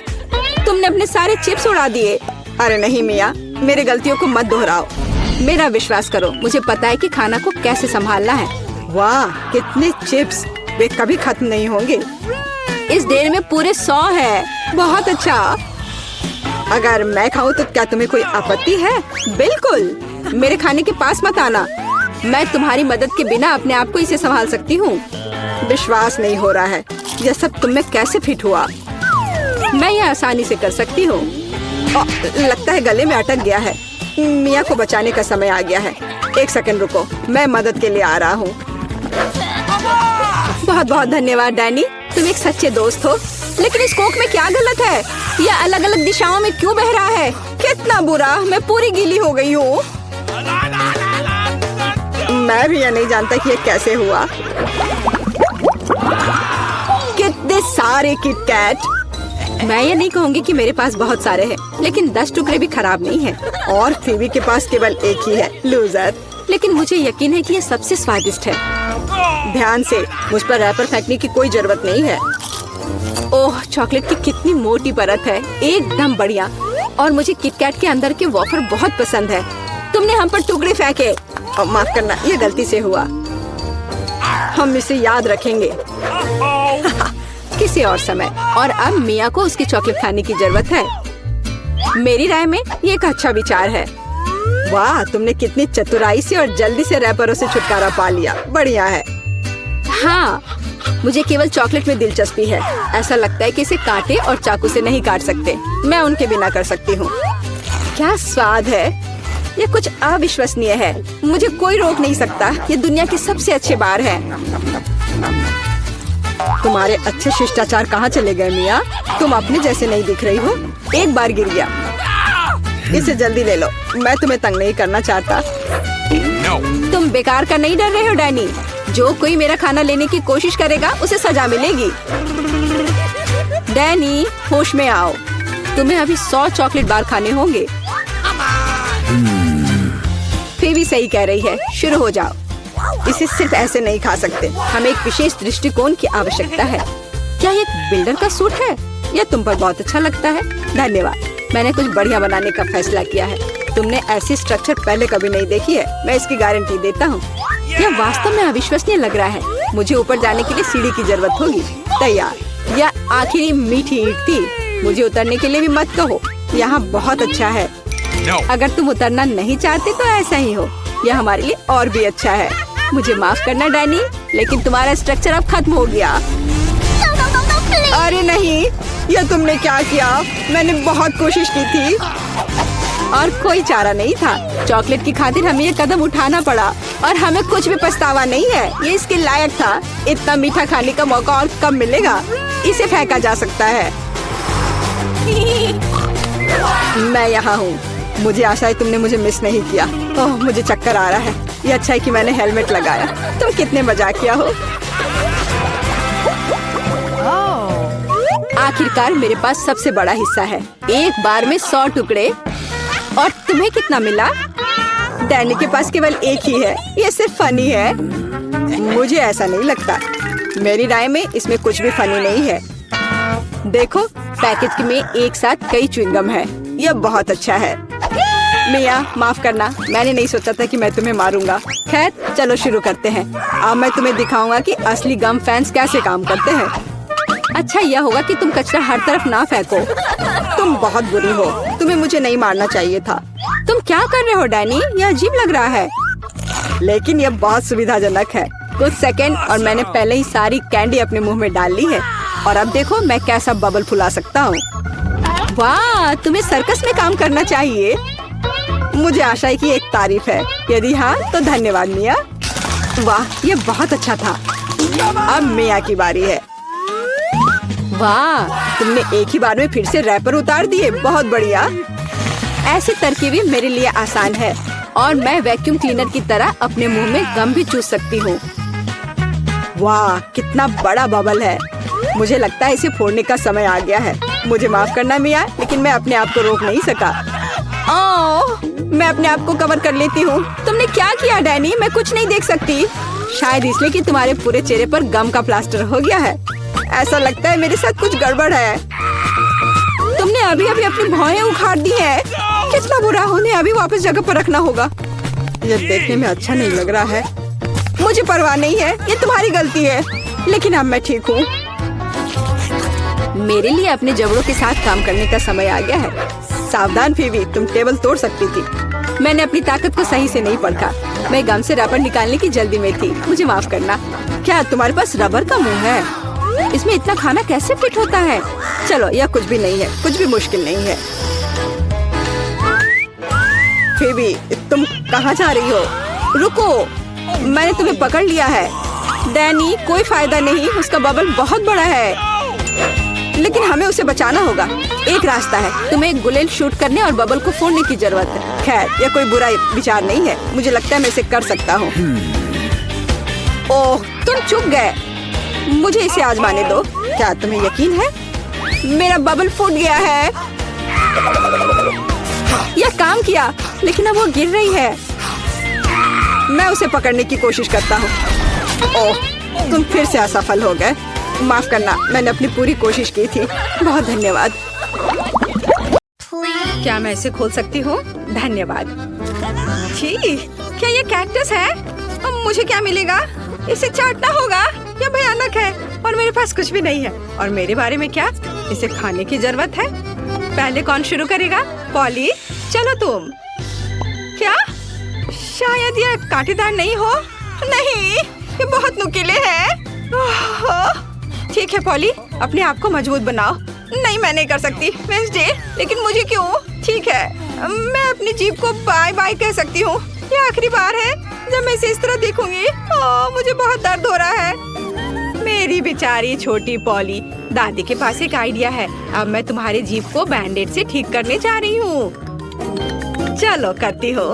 तुमने अपने सारे चिप्स उड़ा दिए। अरे नहीं मिया, मेरी गलतियों को मत दोहराओ। मेरा विश्वास करो, मुझे पता है कि खाना को कैसे संभालना है। वाह, कितने चिप्स! वे कभी खत्म नहीं होंगे। इस ढेर में पूरे 100 है। बहुत अच्छा। अगर मैं खाऊं तो क्या तुम्हें कोई आपत्ति है? बिल्कुल। मेरे खाने के पास मत आना। मैं तुम्हारी मदद के बिना अपने आप को इसे संभाल सकती हूँ। विश्वास नहीं हो रहा है, यह सब तुम में कैसे फिट हुआ? मैं यह आसानी से कर सकती हूँ। लगता है गले में अटक गया है। मिया को बचाने का समय आ गया है। 1 सेकंड रुको, मैं मदद के लिए आ रहा हूँ। बहुत बहुत धन्यवाद डैनी, तुम एक सच्चे दोस्त हो। लेकिन इस कोक में क्या गलत है? यह अलग अलग दिशाओं में क्यों बह रहा है? कितना बुरा, मैं पूरी गीली हो गई हूँ। मैं भी यह नहीं जानता कि यह कैसे हुआ। कितने सारे किटकैट! मैं ये नहीं कहूँगी कि मेरे पास बहुत सारे हैं, लेकिन 10 टुकड़े भी खराब नहीं हैं। और फीबी के पास केवल एक ही है, लूजर। लेकिन मुझे यकीन है कि ये सबसे स्वादिष्ट है। ध्यान से, मुझ पर रैपर फेंकने की कोई जरूरत नहीं है। ओह, चॉकलेट की कितनी मोटी परत है, एकदम बढ़िया। और मुझे किटकैट के अंदर के वॉफर बहुत पसंद है। तुमने हम पर टुकड़े फेंके। माफ करना, ये गलती से हुआ। हम इसे याद रखेंगे किसी और समय। और अब मिया को उसकी चॉकलेट खाने की जरूरत है। मेरी राय में ये एक अच्छा विचार है। वाह, तुमने कितनी चतुराई से और जल्दी से रैपरों से छुटकारा पा लिया। बढ़िया है। हाँ, मुझे केवल चॉकलेट में दिलचस्पी है। ऐसा लगता है कि इसे कांटे और चाकू से नहीं काट सकते। मैं उनके बिना कर सकती हूँ। क्या स्वाद है! ये कुछ अविश्वसनीय है। मुझे कोई रोक नहीं सकता। ये दुनिया के सबसे अच्छे बार है। तुम्हारे अच्छे शिष्टाचार कहाँ चले गए मिया? तुम अपने जैसे नहीं दिख रही हो। एक बार गिर गया। इसे जल्दी ले लो, मैं तुम्हें तंग नहीं करना चाहता। तुम बेकार का नहीं डर रहे हो डैनी? जो कोई मेरा खाना लेने की कोशिश करेगा उसे सजा मिलेगी। डैनी, होश में आओ। तुम्हें अभी 100 चॉकलेट बार खाने होंगे। फीबी सही कह रही है, शुरू हो जाओ। इसे सिर्फ ऐसे नहीं खा सकते, हमें एक विशेष दृष्टिकोण की आवश्यकता है। क्या ये एक बिल्डर का सूट है? यह तुम पर बहुत अच्छा लगता है। धन्यवाद, मैंने कुछ बढ़िया बनाने का फैसला किया है। तुमने ऐसी स्ट्रक्चर पहले कभी नहीं देखी है, मैं इसकी गारंटी देता हूँ। यह वास्तव में अविश्वसनीय लग रहा है। मुझे ऊपर जाने के लिए सीढ़ी की जरूरत होगी। तैयार। यह आखिरी मीठी ईंट थी। मुझे उतरने के लिए भी मत कहो। यहाँ बहुत अच्छा है। अगर तुम उतरना नहीं चाहते तो ऐसा ही हो। यह हमारे लिए और भी अच्छा है। मुझे माफ करना डैनी, लेकिन तुम्हारा स्ट्रक्चर अब खत्म हो गया। अरे नहीं, यह तुमने क्या किया? मैंने बहुत कोशिश की थी और कोई चारा नहीं था। चॉकलेट की खातिर हमें ये कदम उठाना पड़ा और हमें कुछ भी पछतावा नहीं है। ये इसके लायक था। इतना मीठा खाने का मौका और कब मिलेगा? इसे फेंका जा सकता है। मैं यहाँ हूँ। मुझे आशा है तुमने मुझे मिस नहीं किया। ओह, मुझे चक्कर आ रहा है। ये अच्छा है कि मैंने हेलमेट लगाया। तुम कितने मजाकिया हो। आखिरकार मेरे पास सबसे बड़ा हिस्सा है। एक बार में 100 टुकड़े। और तुम्हें कितना मिला? डैनी के पास केवल एक ही है। ये सिर्फ फनी है। मुझे ऐसा नहीं लगता। मेरी राय में इसमें कुछ भी फनी नहीं है। देखो, पैकेज में एक साथ कई च्युइंगम है। यह बहुत अच्छा है। मिया, माफ करना, मैंने नहीं सोचा था कि मैं तुम्हें मारूंगा। खैर, चलो शुरू करते हैं। अब मैं तुम्हें दिखाऊंगा कि असली गम फैंस कैसे काम करते हैं। अच्छा यह होगा कि तुम कचरा हर तरफ ना फेंको। तुम बहुत बुरी हो। तुम्हें मुझे नहीं मारना चाहिए था। तुम क्या कर रहे हो डैनी? यह अजीब लग रहा है। लेकिन यह बहुत सुविधाजनक है। कुछ सेकंड और मैंने पहले ही सारी कैंडी अपने मुंह में डाल ली है। और अब देखो मैं कैसा बबल फुला सकता हूँ। वाह, तुम्हें सर्कस में काम करना चाहिए। मुझे आशा है कि एक तारीफ है। यदि हाँ तो धन्यवाद मिया। वाह, ये बहुत अच्छा था। अब मिया की बारी है। वाह, तुमने एक ही बार में फिर से रैपर उतार दिए। बहुत बढ़िया। ऐसी तरकीबें मेरे लिए आसान है और मैं वैक्यूम क्लीनर की तरह अपने मुंह में गम भी चूस सकती हूँ। वाह, कितना बड़ा बबल है। मुझे लगता है इसे फोड़ने का समय आ गया है। मुझे माफ करना मिया, लेकिन मैं अपने आप को रोक नहीं सका। ओह, मैं अपने आप को कवर कर लेती हूँ। तुमने क्या किया डैनी? मैं कुछ नहीं देख सकती। शायद इसलिए कि तुम्हारे पूरे चेहरे पर गम का प्लास्टर हो गया है। ऐसा लगता है मेरे साथ कुछ गड़बड़ है। तुमने अभी अभी अपनी भौहें उखाड़ दी है। कितना बुरा। उन्हें अभी वापस जगह पर रखना होगा। यह देखने में अच्छा नहीं लग रहा है। मुझे परवाह नहीं है, ये तुम्हारी गलती है। लेकिन अब मैं ठीक हूँ। मेरे लिए अपने जबड़ों के साथ काम करने का समय आ गया है। सावधान फीवी, तुम टेबल तोड़ सकती थी। मैंने अपनी ताकत को सही से नहीं परखा। मैं गम से रबर निकालने की जल्दी में थी। मुझे माफ करना। क्या तुम्हारे पास रबर का मुंह है? इसमें इतना खाना कैसे फिट होता है? चलो, यह कुछ भी नहीं है। कुछ भी मुश्किल नहीं है। फीवी, तुम कहाँ जा रही हो? रुको, मैंने तुम्हें पकड़ लिया है। डैनी, कोई फायदा नहीं। उसका बबल बहुत बड़ा है, लेकिन हमें उसे बचाना होगा। एक रास्ता है, तुम्हें एक गुलेल शूट करने और बबल को फोड़ने की जरूरत है। खैर, यह कोई बुरा विचार नहीं है। मुझे लगता है मैं इसे कर सकता हूँ। ओह, तुम चुप गए। मुझे इसे आजमाने दो। क्या तुम्हें यकीन है? मेरा बबल फूट गया है। यह काम किया, लेकिन अब वो गिर रही है। मैं उसे पकड़ने की कोशिश करता हूँ। ओह, तुम फिर से असफल हो गए। माफ करना, मैंने अपनी पूरी कोशिश की थी। बहुत धन्यवाद। क्या मैं इसे खोल सकती हूँ? धन्यवाद। छी, क्या ये कैक्टस है? अब मुझे क्या मिलेगा? इसे चाटना होगा। यह भयानक है और मेरे पास कुछ भी नहीं है। और मेरे बारे में क्या? इसे खाने की जरूरत है। पहले कौन शुरू करेगा? पॉली, चलो तुम। क्या? शायद यह कांटेदार नहीं हो। नहीं, ये बहुत नुकीले हैं। ठीक है पॉली, अपने आप को मजबूत बनाओ। नहीं, मैं नहीं कर सकती वेंसडे। लेकिन मुझे क्यों? ठीक है, मैं अपनी जीभ को बाय बाय कह सकती हूँ। ये आखिरी बार है जब मैं इसे इस तरह देखूंगी। मुझे बहुत दर्द हो रहा है। मेरी बेचारी छोटी पॉली। दादी के पास एक आइडिया है। अब मैं तुम्हारी जीभ को बैंडेड से ठीक करने जा रही हूँ। चलो, करती हो।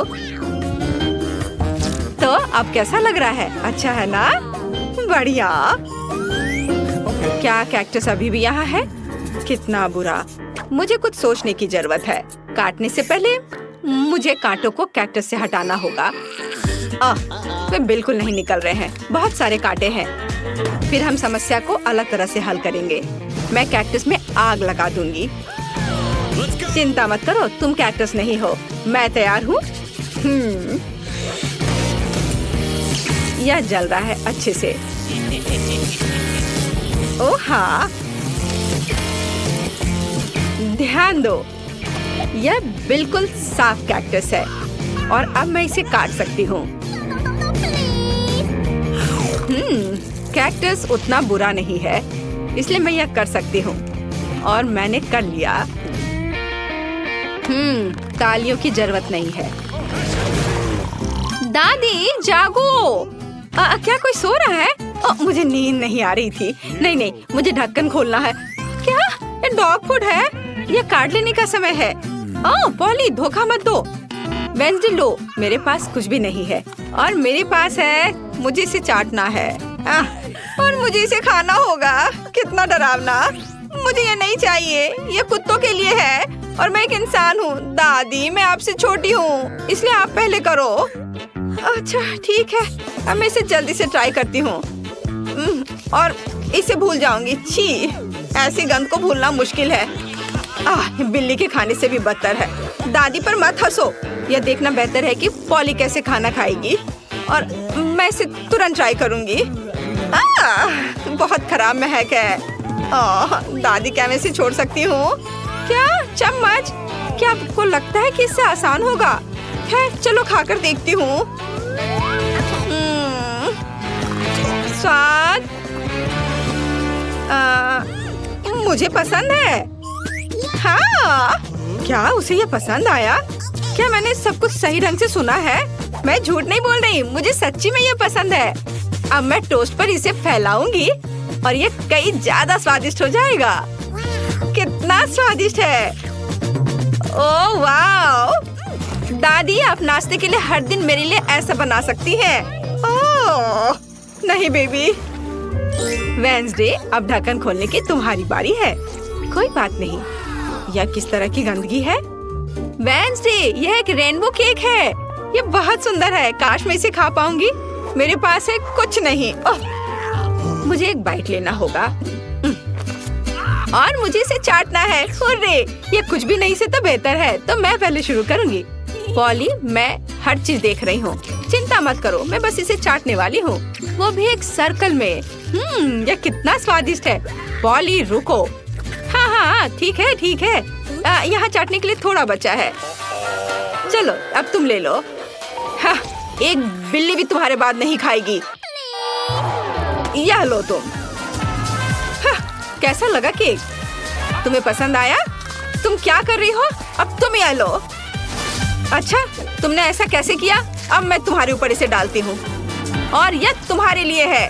तो अब कैसा लग रहा है? अच्छा है ना? बढ़िया। क्या कैक्टस अभी भी यहाँ है? कितना बुरा। मुझे कुछ सोचने की जरूरत है। काटने से पहले मुझे कांटों को कैक्टस से हटाना होगा। वे बिल्कुल नहीं निकल रहे हैं। बहुत सारे कांटे हैं। फिर हम समस्या को अलग तरह से हल करेंगे। मैं कैक्टस में आग लगा दूंगी। चिंता मत करो, तुम कैक्टस नहीं हो। मैं तैयार हूँ। यह जल रहा है अच्छे से। ओह हाँ, ध्यान दो, यह बिल्कुल साफ कैक्टस है और अब मैं इसे काट सकती हूँ। कैक्टस उतना बुरा नहीं है, इसलिए मैं यह कर सकती हूँ और मैंने कर लिया। तालियों की जरूरत नहीं है। दादी जागो। क्या कोई सो रहा है? मुझे नींद नहीं आ रही थी। नहीं, मुझे ढक्कन खोलना है। क्या ये डॉग फूड है? यह काट लेने का समय है। ओह पॉली, धोखा मत दो। वेंसडे लो, मेरे पास कुछ भी नहीं है और मेरे पास है, मुझे इसे चाटना है और मुझे इसे खाना होगा। कितना डरावना, मुझे ये नहीं चाहिए, ये कुत्तों के लिए है और मैं एक इंसान हूँ। दादी मैं आपसे छोटी हूँ, इसलिए आप पहले करो। अच्छा ठीक है, अब मैं इसे जल्दी से ट्राई करती हूँ और इसे भूल जाऊंगी। छी, ऐसी गंध को भूलना मुश्किल है। बिल्ली के खाने से भी बदतर है। दादी पर मत हंसो, यह देखना बेहतर है कि पॉली कैसे खाना खाएगी और मैं इसे तुरंत ट्राई करूंगी। बहुत खराब महक है। दादी क्या मैं इसे छोड़ सकती हूँ? क्या चम्मच? क्या आपको लगता है कि इससे आसान होगा? खैर चलो खाकर देखती हूँ। स्वाद मुझे पसंद है। हाँ, क्या उसे ये पसंद आया? क्या मैंने सब कुछ सही ढंग से सुना है? मैं झूठ नहीं बोल रही, मुझे सच्ची में ये पसंद है। अब मैं टोस्ट पर इसे फैलाऊंगी और ये कई ज्यादा स्वादिष्ट हो जाएगा। कितना स्वादिष्ट है। ओह वाह, दादी आप नाश्ते के लिए हर दिन मेरे लिए ऐसा बना सकती हैं। ओह नहीं बेबी। वेंसडे, अब ढक्कन खोलने की तुम्हारी बारी है। कोई बात नहीं, यह किस तरह की गंदगी है? वेंसडे, यह एक रेनबो केक है। ये बहुत सुंदर है, काश मैं इसे खा पाऊंगी। मेरे पास है कुछ नहीं। मुझे एक बाइट लेना होगा और मुझे इसे चाटना है। हुर्रे, ये कुछ भी नहीं से तो बेहतर है, तो मैं पहले शुरू करूंगी। पॉली, मैं हर चीज देख रही हूँ, चिंता मत करो, मैं बस इसे चाटने वाली हूँ, वो भी एक सर्कल में। यह कितना स्वादिष्ट है। पॉली रुको। हाँ ठीक है ठीक है, यहाँ चाटने के लिए थोड़ा बचा है। चलो अब तुम ले लो। हाँ, एक बिल्ली भी तुम्हारे बाद नहीं खाएगी। यह लो तुम। हाँ, कैसा लगा केक? तुम्हें पसंद आया? तुम क्या कर रही हो? अब तुम यह लो। अच्छा, तुमने ऐसा कैसे किया? अब मैं तुम्हारे ऊपर इसे डालती हूँ और यह तुम्हारे लिए है।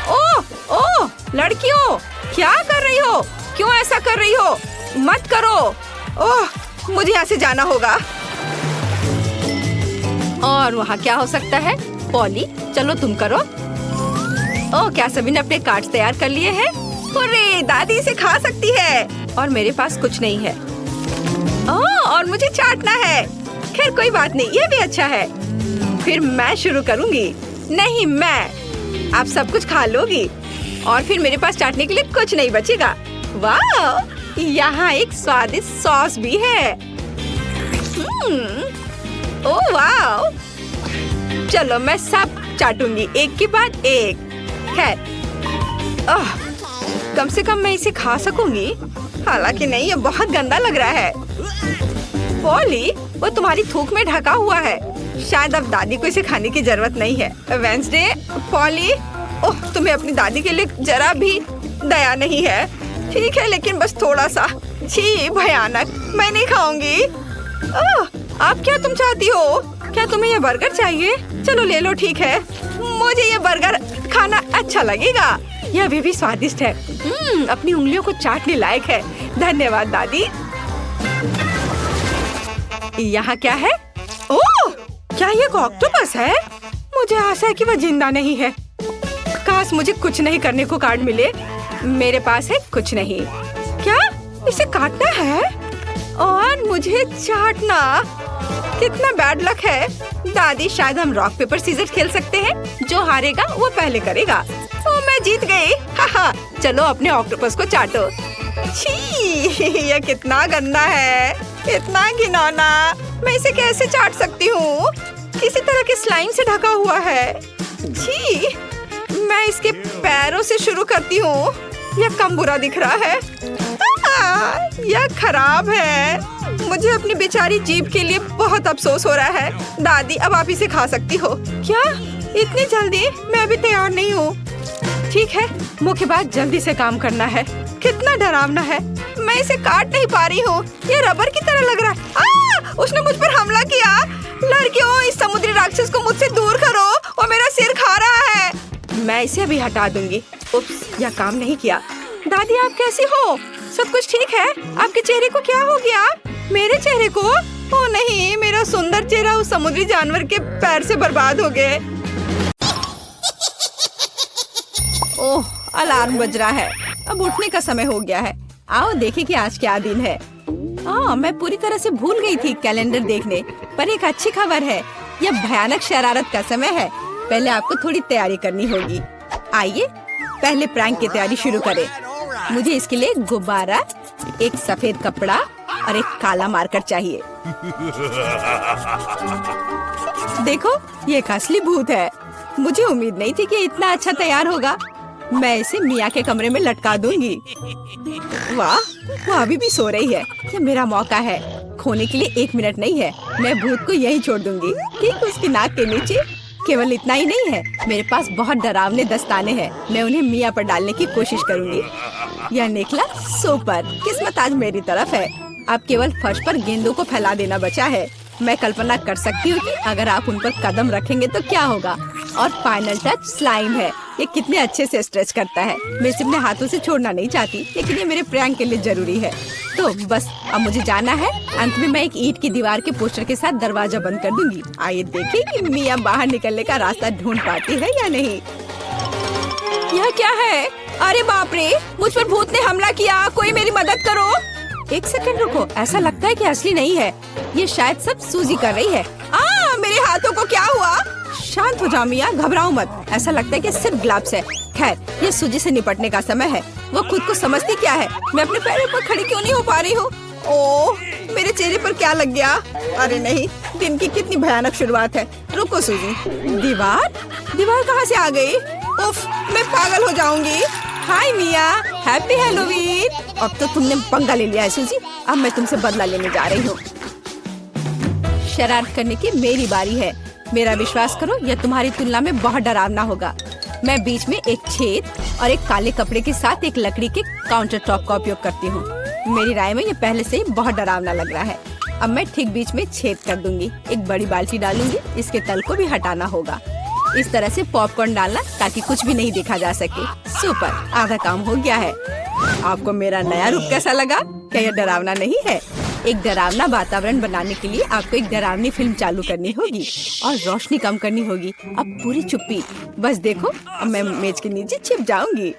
ओह लड़कियों, क्या कर रही हो? क्यों ऐसा कर रही हो? मत करो। ओह, मुझे यहाँ से जाना होगा। और वहाँ क्या हो सकता है? पॉली, चलो तुम करो। ओह, क्या सभी ने अपने कार्ड्स तैयार कर लिए हैं? अरे, दादी इसे खा सकती है और मेरे पास कुछ नहीं है। ओह, और मुझे चाटना है। खैर कोई बात नहीं, ये भी अच्छा है। फिर मैं शुरू करूँगी। नहीं, मैं। आप सब कुछ खा लोगी और फिर मेरे पास चाटने के लिए कुछ नहीं बचेगा। वाह, यहाँ एक स्वादिष्ट सॉस भी है। ओह वाह, चलो मैं सब चाटूंगी एक के बाद एक। खैर, कम से कम मैं इसे खा सकूंगी। हालांकि नहीं, ये बहुत गंदा लग रहा है। पॉली, वो तुम्हारी थूक में ढका हुआ है। शायद अब दादी को इसे खाने की जरूरत नहीं है। वेंसडे, पॉली, ओह, तुम्हें अपनी दादी के लिए जरा भी दया नहीं है। ठीक है, लेकिन बस थोड़ा सा। छी, भयानक, मैं नहीं खाऊंगी। आप क्या तुम चाहती हो? क्या तुम्हें ये बर्गर चाहिए? चलो ले लो, ठीक है, मुझे ये बर्गर खाना अच्छा लगेगा। यह अभी भी स्वादिष्ट है। अपनी उंगलियों को चाटने लायक है। धन्यवाद दादी। यहाँ क्या है? ओह, क्या ये ऑक्टोपस है? मुझे आशा है कि वह जिंदा नहीं है। काश मुझे कुछ नहीं करने को कार्ड मिले। मेरे पास है कुछ नहीं। क्या इसे काटना है और मुझे चाटना? कितना बैड लक है। दादी, शायद हम रॉक पेपर सीजर खेल सकते हैं। जो हारेगा वो पहले करेगा। ओ, मैं जीत गई। हाहा, चलो अपने ऑक्टोपस को चाटो। छी, यह कितना गंदा है, इतना घिनौना। मैं इसे कैसे चाट सकती हूँ? किसी तरह के स्लाइम से ढका हुआ है। छी, मैं इसके पैरों से शुरू करती हूँ। यह कम बुरा दिख रहा है। यह खराब है। मुझे अपनी बेचारी जीभ के लिए बहुत अफसोस हो रहा है। दादी, अब आप इसे खा सकती हो। क्या इतनी जल्दी? मैं अभी तैयार नहीं हूँ। ठीक है, मुख्य बात जल्दी से काम करना है। कितना डरावना है। मैं इसे काट नहीं पा रही हूँ। ये रबर की तरह लग रहा है। उसने मुझ पर हमला किया। लड़कियों, इस समुद्री राक्षस को मुझसे दूर करो, वो मेरा सिर खा रहा है। मैं इसे अभी हटा दूंगी। उप्स, यह काम नहीं किया। दादी, आप कैसी हो? सब कुछ ठीक है? आपके चेहरे को क्या हो गया? मेरे चेहरे को? ओ नहीं, मेरा सुंदर चेहरा उस समुद्री जानवर के पैर से बर्बाद हो गए। ओह, अलार्म बज रहा है। अब उठने का समय हो गया है। आओ देखें कि आज क्या दिन है। मैं पूरी तरह से भूल गई थी कैलेंडर देखने, पर एक अच्छी खबर है। यह भयानक शरारत का समय है। पहले आपको थोड़ी तैयारी करनी होगी। आइए पहले प्रैंक की तैयारी शुरू करें। मुझे इसके लिए गुब्बारा, एक सफेद कपड़ा और एक काला मार्कर चाहिए। देखो, ये एक असली भूत है। मुझे उम्मीद नहीं थी कि इतना अच्छा तैयार होगा। मैं इसे मिया के कमरे में लटका दूंगी। वाह, वो अभी भी सो रही है। ये मेरा मौका है। खोने के लिए 1 मिनट नहीं है। मैं भूत को यहीं छोड़ दूंगी, ठीक उसकी नाक के नीचे। केवल इतना ही नहीं है, मेरे पास बहुत डरावने दस्ताने हैं। मैं उन्हें मिया पर डालने की कोशिश करूंगी। यह निकला सुपर। किस्मत आज मेरी तरफ है। अब केवल फर्श पर गेंदों को फैला देना बचा है। मैं कल्पना कर सकती हूँ कि अगर आप उन पर कदम रखेंगे तो क्या होगा। और फाइनल टच स्लाइम है। ये कितने अच्छे से स्ट्रेच करता है। मैं इसे अपने हाथों से छोड़ना नहीं चाहती, लेकिन ये मेरे प्रैंक के लिए जरूरी है। तो बस अब मुझे जाना है। अंत में मैं एक ईंट की दीवार के पोस्टर के साथ दरवाजा बंद कर दूंगी। आइए देखें कि मिया बाहर निकलने का रास्ता ढूंढ पाती है या नहीं। यह क्या है? अरे बाप रे, मुझ पर भूत ने हमला किया। कोई मेरी मदद करो। 1 सेकंड रुको, ऐसा लगता है कि असली नहीं है। ये शायद सब सूजी कर रही है। मेरे हाथों को क्या हुआ? शांत हो जाओ मिया, घबराओ मत। ऐसा लगता है कि सिर्फ ग्लव्स है। खैर, ये सूजी से निपटने का समय है। वो खुद को समझती क्या है? मैं अपने पैरों पर खड़ी क्यों नहीं हो पा रही हूँ? ओह, मेरे चेहरे पर क्या लग गया? अरे नहीं, दिन की कितनी भयानक शुरुआत है। रुको सूजी। दीवार कहाँ से आ गई? उफ, मैं पागल हो जाऊंगी। हाय मिया, हैप्पी हैलोवीन। अब तो तुमने पंगा ले लिया है सूजी। अब मैं तुमसे बदला लेने जा रही हूँ। शरारत करने की मेरी बारी है। मेरा विश्वास करो, यह तुम्हारी तुलना में बहुत डरावना होगा। मैं बीच में एक छेद और एक काले कपड़े के साथ एक लकड़ी के काउंटर टॉप का उपयोग करती हूँ। मेरी राय में ये पहले से ही बहुत डरावना लग रहा है। अब मैं ठीक बीच में छेद कर दूंगी। एक बड़ी बाल्टी डालूंगी। इसके तल को भी हटाना होगा। इस तरह से पॉपकॉर्न डालना ताकि कुछ भी नहीं देखा जा सके। सुपर, आधा काम हो गया है। आपको मेरा नया रूप कैसा लगा? क्या यह डरावना नहीं है? एक डरावना वातावरण बनाने के लिए आपको एक डरावनी फिल्म चालू करनी होगी और रोशनी कम करनी होगी। अब पूरी चुप्पी। बस देखो, अब मैं मेज के नीचे छिप जाऊंगी।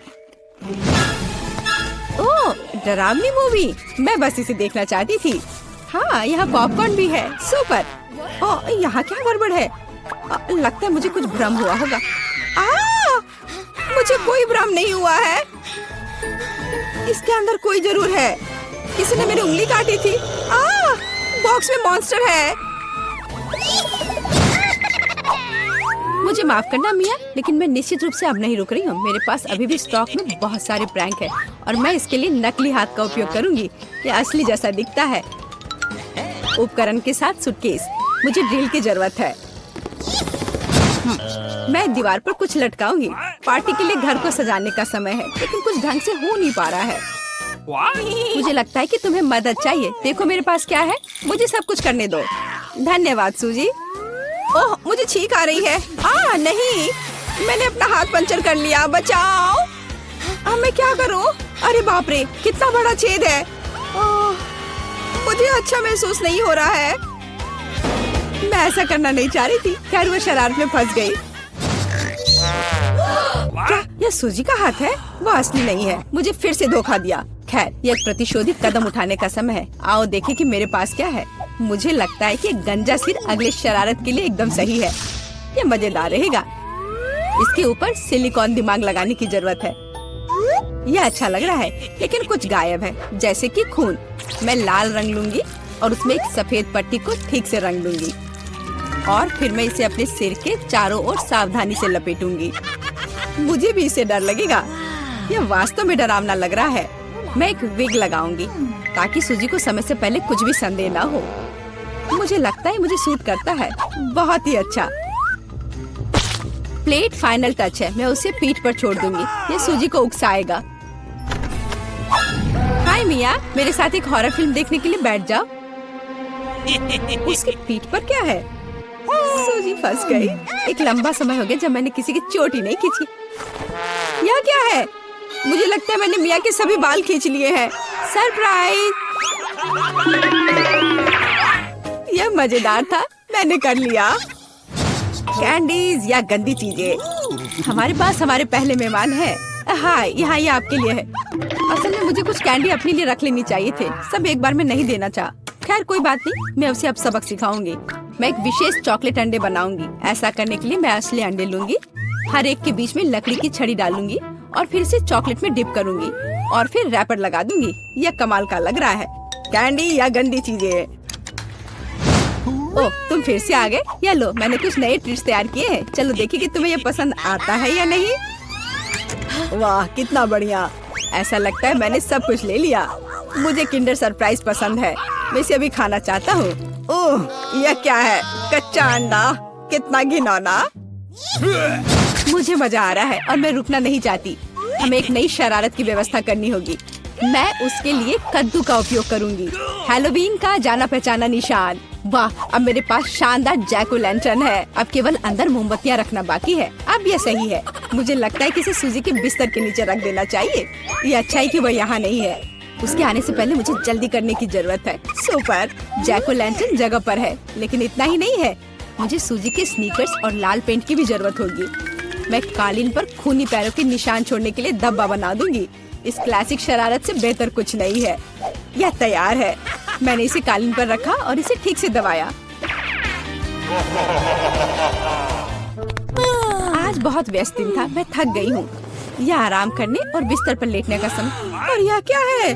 ओह, डरावनी मूवी। मैं बस इसे देखना चाहती थी। हाँ, यहाँ पॉपकॉर्न भी है। सुपर। ओह, यहाँ क्या गड़बड़ है? लगता है मुझे कुछ भ्रम हुआ होगा। मुझे कोई भ्रम नहीं हुआ है। इसके अंदर कोई जरूर है। किसी ने मेरी उंगली काटी थी। बॉक्स में मॉन्स्टर है। मुझे माफ करना मिया, लेकिन मैं निश्चित रूप से अब नहीं रुक रही हूँ। मेरे पास अभी भी स्टॉक में बहुत सारे प्रैंक है और मैं इसके लिए नकली हाथ का उपयोग करूंगी। ये असली जैसा दिखता है। उपकरण के साथ सूटकेस। मुझे ड्रिल की जरूरत है। मैं दीवार पर कुछ लटकाऊंगी। पार्टी के लिए घर को सजाने का समय है, लेकिन कुछ ढंग से हो नहीं पा रहा है। मुझे लगता है कि तुम्हें मदद चाहिए। देखो मेरे पास क्या है। मुझे सब कुछ करने दो। धन्यवाद सूजी। ओह, मुझे छींक आ रही है। नहीं, मैंने अपना हाथ पंचर कर लिया। बचाओ। अब मैं क्या करूं? अरे बाप रे, कितना बड़ा छेद है। मुझे अच्छा महसूस नहीं हो रहा है। मैं ऐसा करना नहीं चाह रही थी। खैर, वो शरारत में फंस गई। क्या यह सूजी का हाथ है? वो असली नहीं है। मुझे फिर से धोखा दिया। खैर, यह एक प्रतिशोधित कदम उठाने का समय है। आओ देखें कि मेरे पास क्या है। मुझे लगता है कि गंजा सिर अगले शरारत के लिए एकदम सही है। यह मजेदार रहेगा। इसके ऊपर सिलिकॉन दिमाग लगाने की जरूरत है। यह अच्छा लग रहा है, लेकिन कुछ गायब है, जैसे कि खून। मैं लाल रंग लूंगी और उसमें एक सफेद पट्टी को ठीक से रंग दूंगी और फिर मैं इसे अपने सिर के चारों ओर सावधानी से लपेटूंगी। मुझे भी इसे डर लगेगा। यह वास्तव में डरावना लग रहा है। मैं एक विग लगाऊंगी ताकि सूजी को समय से पहले कुछ भी संदेह न हो। मुझे लगता है मुझे सूट करता है। बहुत ही अच्छा। प्लेट फाइनल टच है। मैं उसे पीठ पर छोड़ दूंगी। ये सूजी को उकसाएगा। हाय मिया, मेरे साथ एक हॉरर फिल्म देखने के लिए बैठ जाओ। उसकी पीठ पर क्या है? सूजी फंस गई। एक लंबा समय हो गया जब मैंने किसी की चोटी नहीं खींची। यह क्या है? मुझे लगता है मैंने मिया के सभी बाल खींच लिए हैं। सरप्राइज। यह मजेदार था, मैंने कर लिया। कैंडीज या गंदी चीजें, हमारे पास हमारे पहले मेहमान है। हाँ, यहाँ ये आपके लिए है। असल में मुझे कुछ कैंडी अपने लिए रख लेनी चाहिए थे, सब एक बार में नहीं देना चाहा। खैर कोई बात नहीं, मैं उसे अब सबक सिखाऊंगी। मैं एक विशेष चॉकलेट अंडे बनाऊंगी। ऐसा करने के लिए मैं असली अंडे लूंगी, हर एक के बीच में लकड़ी की छड़ी डालूंगी और फिर इसे चॉकलेट में डिप करूंगी और फिर रैपर लगा दूंगी। यह कमाल का लग रहा है। कैंडी या गंदी चीजें। ओह, तुम फिर से आ गए। या लो, मैंने कुछ नए ट्रिक्स तैयार किए हैं। चलो देखिए कि तुम्हें ये पसंद आता है या नहीं। वाह, कितना बढ़िया। ऐसा लगता है मैंने सब कुछ ले लिया। मुझे किंडर सरप्राइज पसंद है, मैं इसे अभी खाना चाहता हूँ। ओह, यह क्या है? कच्चा अंडा, कितना घिनौना। मुझे मजा आ रहा है और मैं रुकना नहीं चाहती। हमें एक नई शरारत की व्यवस्था करनी होगी। मैं उसके लिए कद्दू का उपयोग करूंगी, हैलोवीन का जाना पहचाना निशान। वाह, अब मेरे पास शानदार जैक ओ लैंटर्न है। अब केवल अंदर मोमबत्तियां रखना बाकी है। अब यह सही है। मुझे लगता है कि इसे सूजी के बिस्तर के नीचे रख देना चाहिए। ये अच्छा है कि वह यहाँ नहीं है। उसके आने से पहले मुझे जल्दी करने की जरूरत है। सुपर, जैक ओ लैंटर्न जगह पर है, लेकिन इतना ही नहीं है। मुझे सूजी के स्नीकर्स और लाल पेंट की भी जरूरत होगी। मैं कालीन पर खूनी पैरों के निशान छोड़ने के लिए धब्बा बना दूंगी। इस क्लासिक शरारत से बेहतर कुछ नहीं है। यह तैयार है। मैंने इसे कालीन पर रखा और इसे ठीक से दबाया। आज बहुत व्यस्त दिन था, मैं थक गई हूँ। यह आराम करने और बिस्तर पर लेटने का समय। और यह क्या है?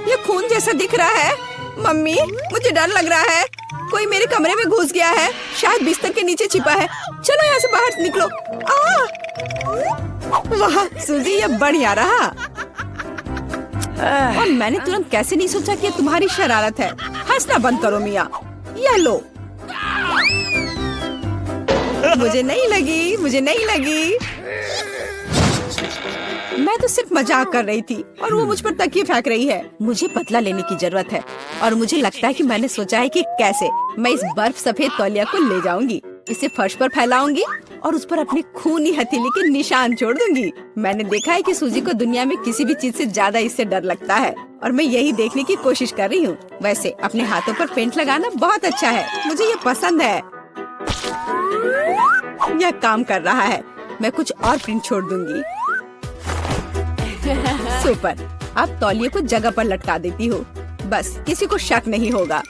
यह खून जैसा दिख रहा है। मम्मी, मुझे डर लग रहा है। कोई मेरे कमरे में घुस गया है, शायद बिस्तर के नीचे छिपा है। चलो यहाँ से बाहर निकलो। वाह सूजी, यह बढ़िया रहा। और मैंने तुरंत कैसे नहीं सोचा कि ये तुम्हारी शरारत है। हंसना बंद करो मिया। यह लो। मुझे नहीं लगी, मुझे नहीं लगी। मैं तो सिर्फ मजाक कर रही थी और वो मुझ पर तकिए फेंक रही है। मुझे बदला लेने की जरूरत है और मुझे लगता है कि मैंने सोचा है कि कैसे मैं इस बर्फ सफेद तौलिया को ले जाऊंगी, इसे फर्श पर फैलाऊंगी और उस पर अपने खूनी हथेली के निशान छोड़ दूंगी। मैंने देखा है कि सूजी को दुनिया में किसी भी चीज से ज्यादा इससे डर लगता है और मैं यही देखने की कोशिश कर रही हूँ। वैसे अपने हाथों पर पेंट लगाना बहुत अच्छा है, मुझे ये पसंद है। यह काम कर रहा है। मैं कुछ और प्रिंट छोड़ दूंगी। सुपर, अब तौलिए को जगह पर लटका देती हूँ, बस किसी को शक नहीं होगा।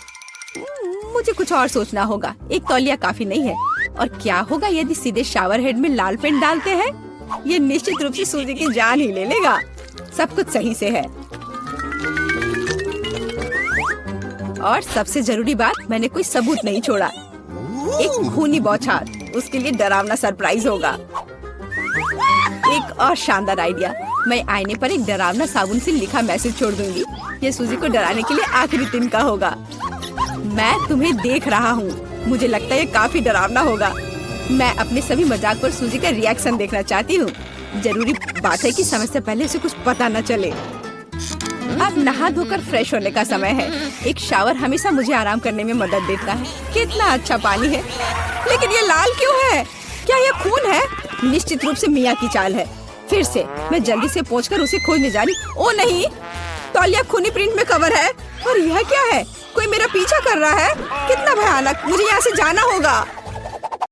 मुझे कुछ और सोचना होगा, एक तौलिया काफी नहीं है। और क्या होगा यदि सीधे शावर हेड में लाल पेंट डालते हैं? ये निश्चित रूप से सूजी की जान ही ले लेगा। सब कुछ सही से है। और सबसे जरूरी बात, मैंने कोई सबूत नहीं छोड़ा। एक खूनी बौछार, उसके लिए डरावना सरप्राइज होगा। एक और शानदार आइडिया, मैं आईने पर एक डरावना साबुन से लिखा मैसेज छोड़ दूंगी। ये सूजी को डराने के लिए आखिरी दिन का होगा। मैं तुम्हें देख रहा हूँ। मुझे लगता है ये काफी डरावना होगा। मैं अपने सभी मजाक पर सूजी का रिएक्शन देखना चाहती हूँ। जरूरी बात है कि समय से पहले उसे कुछ पता न चले। अब नहा धोकर फ्रेश होने का समय है। एक शावर हमेशा मुझे आराम करने में मदद देता है। कितना अच्छा पानी है, लेकिन ये लाल क्यों है? क्या ये खून है? निश्चित रूप से मिया की चाल है। फिर से मैं जल्दी से पहुंचकर उसे खोजने जा रही। ओ नहीं, तौलिया खूनी प्रिंट में कवर है। और यह क्या है? कोई मेरा पीछा कर रहा है। कितना भयानक, मुझे यहाँ से जाना होगा।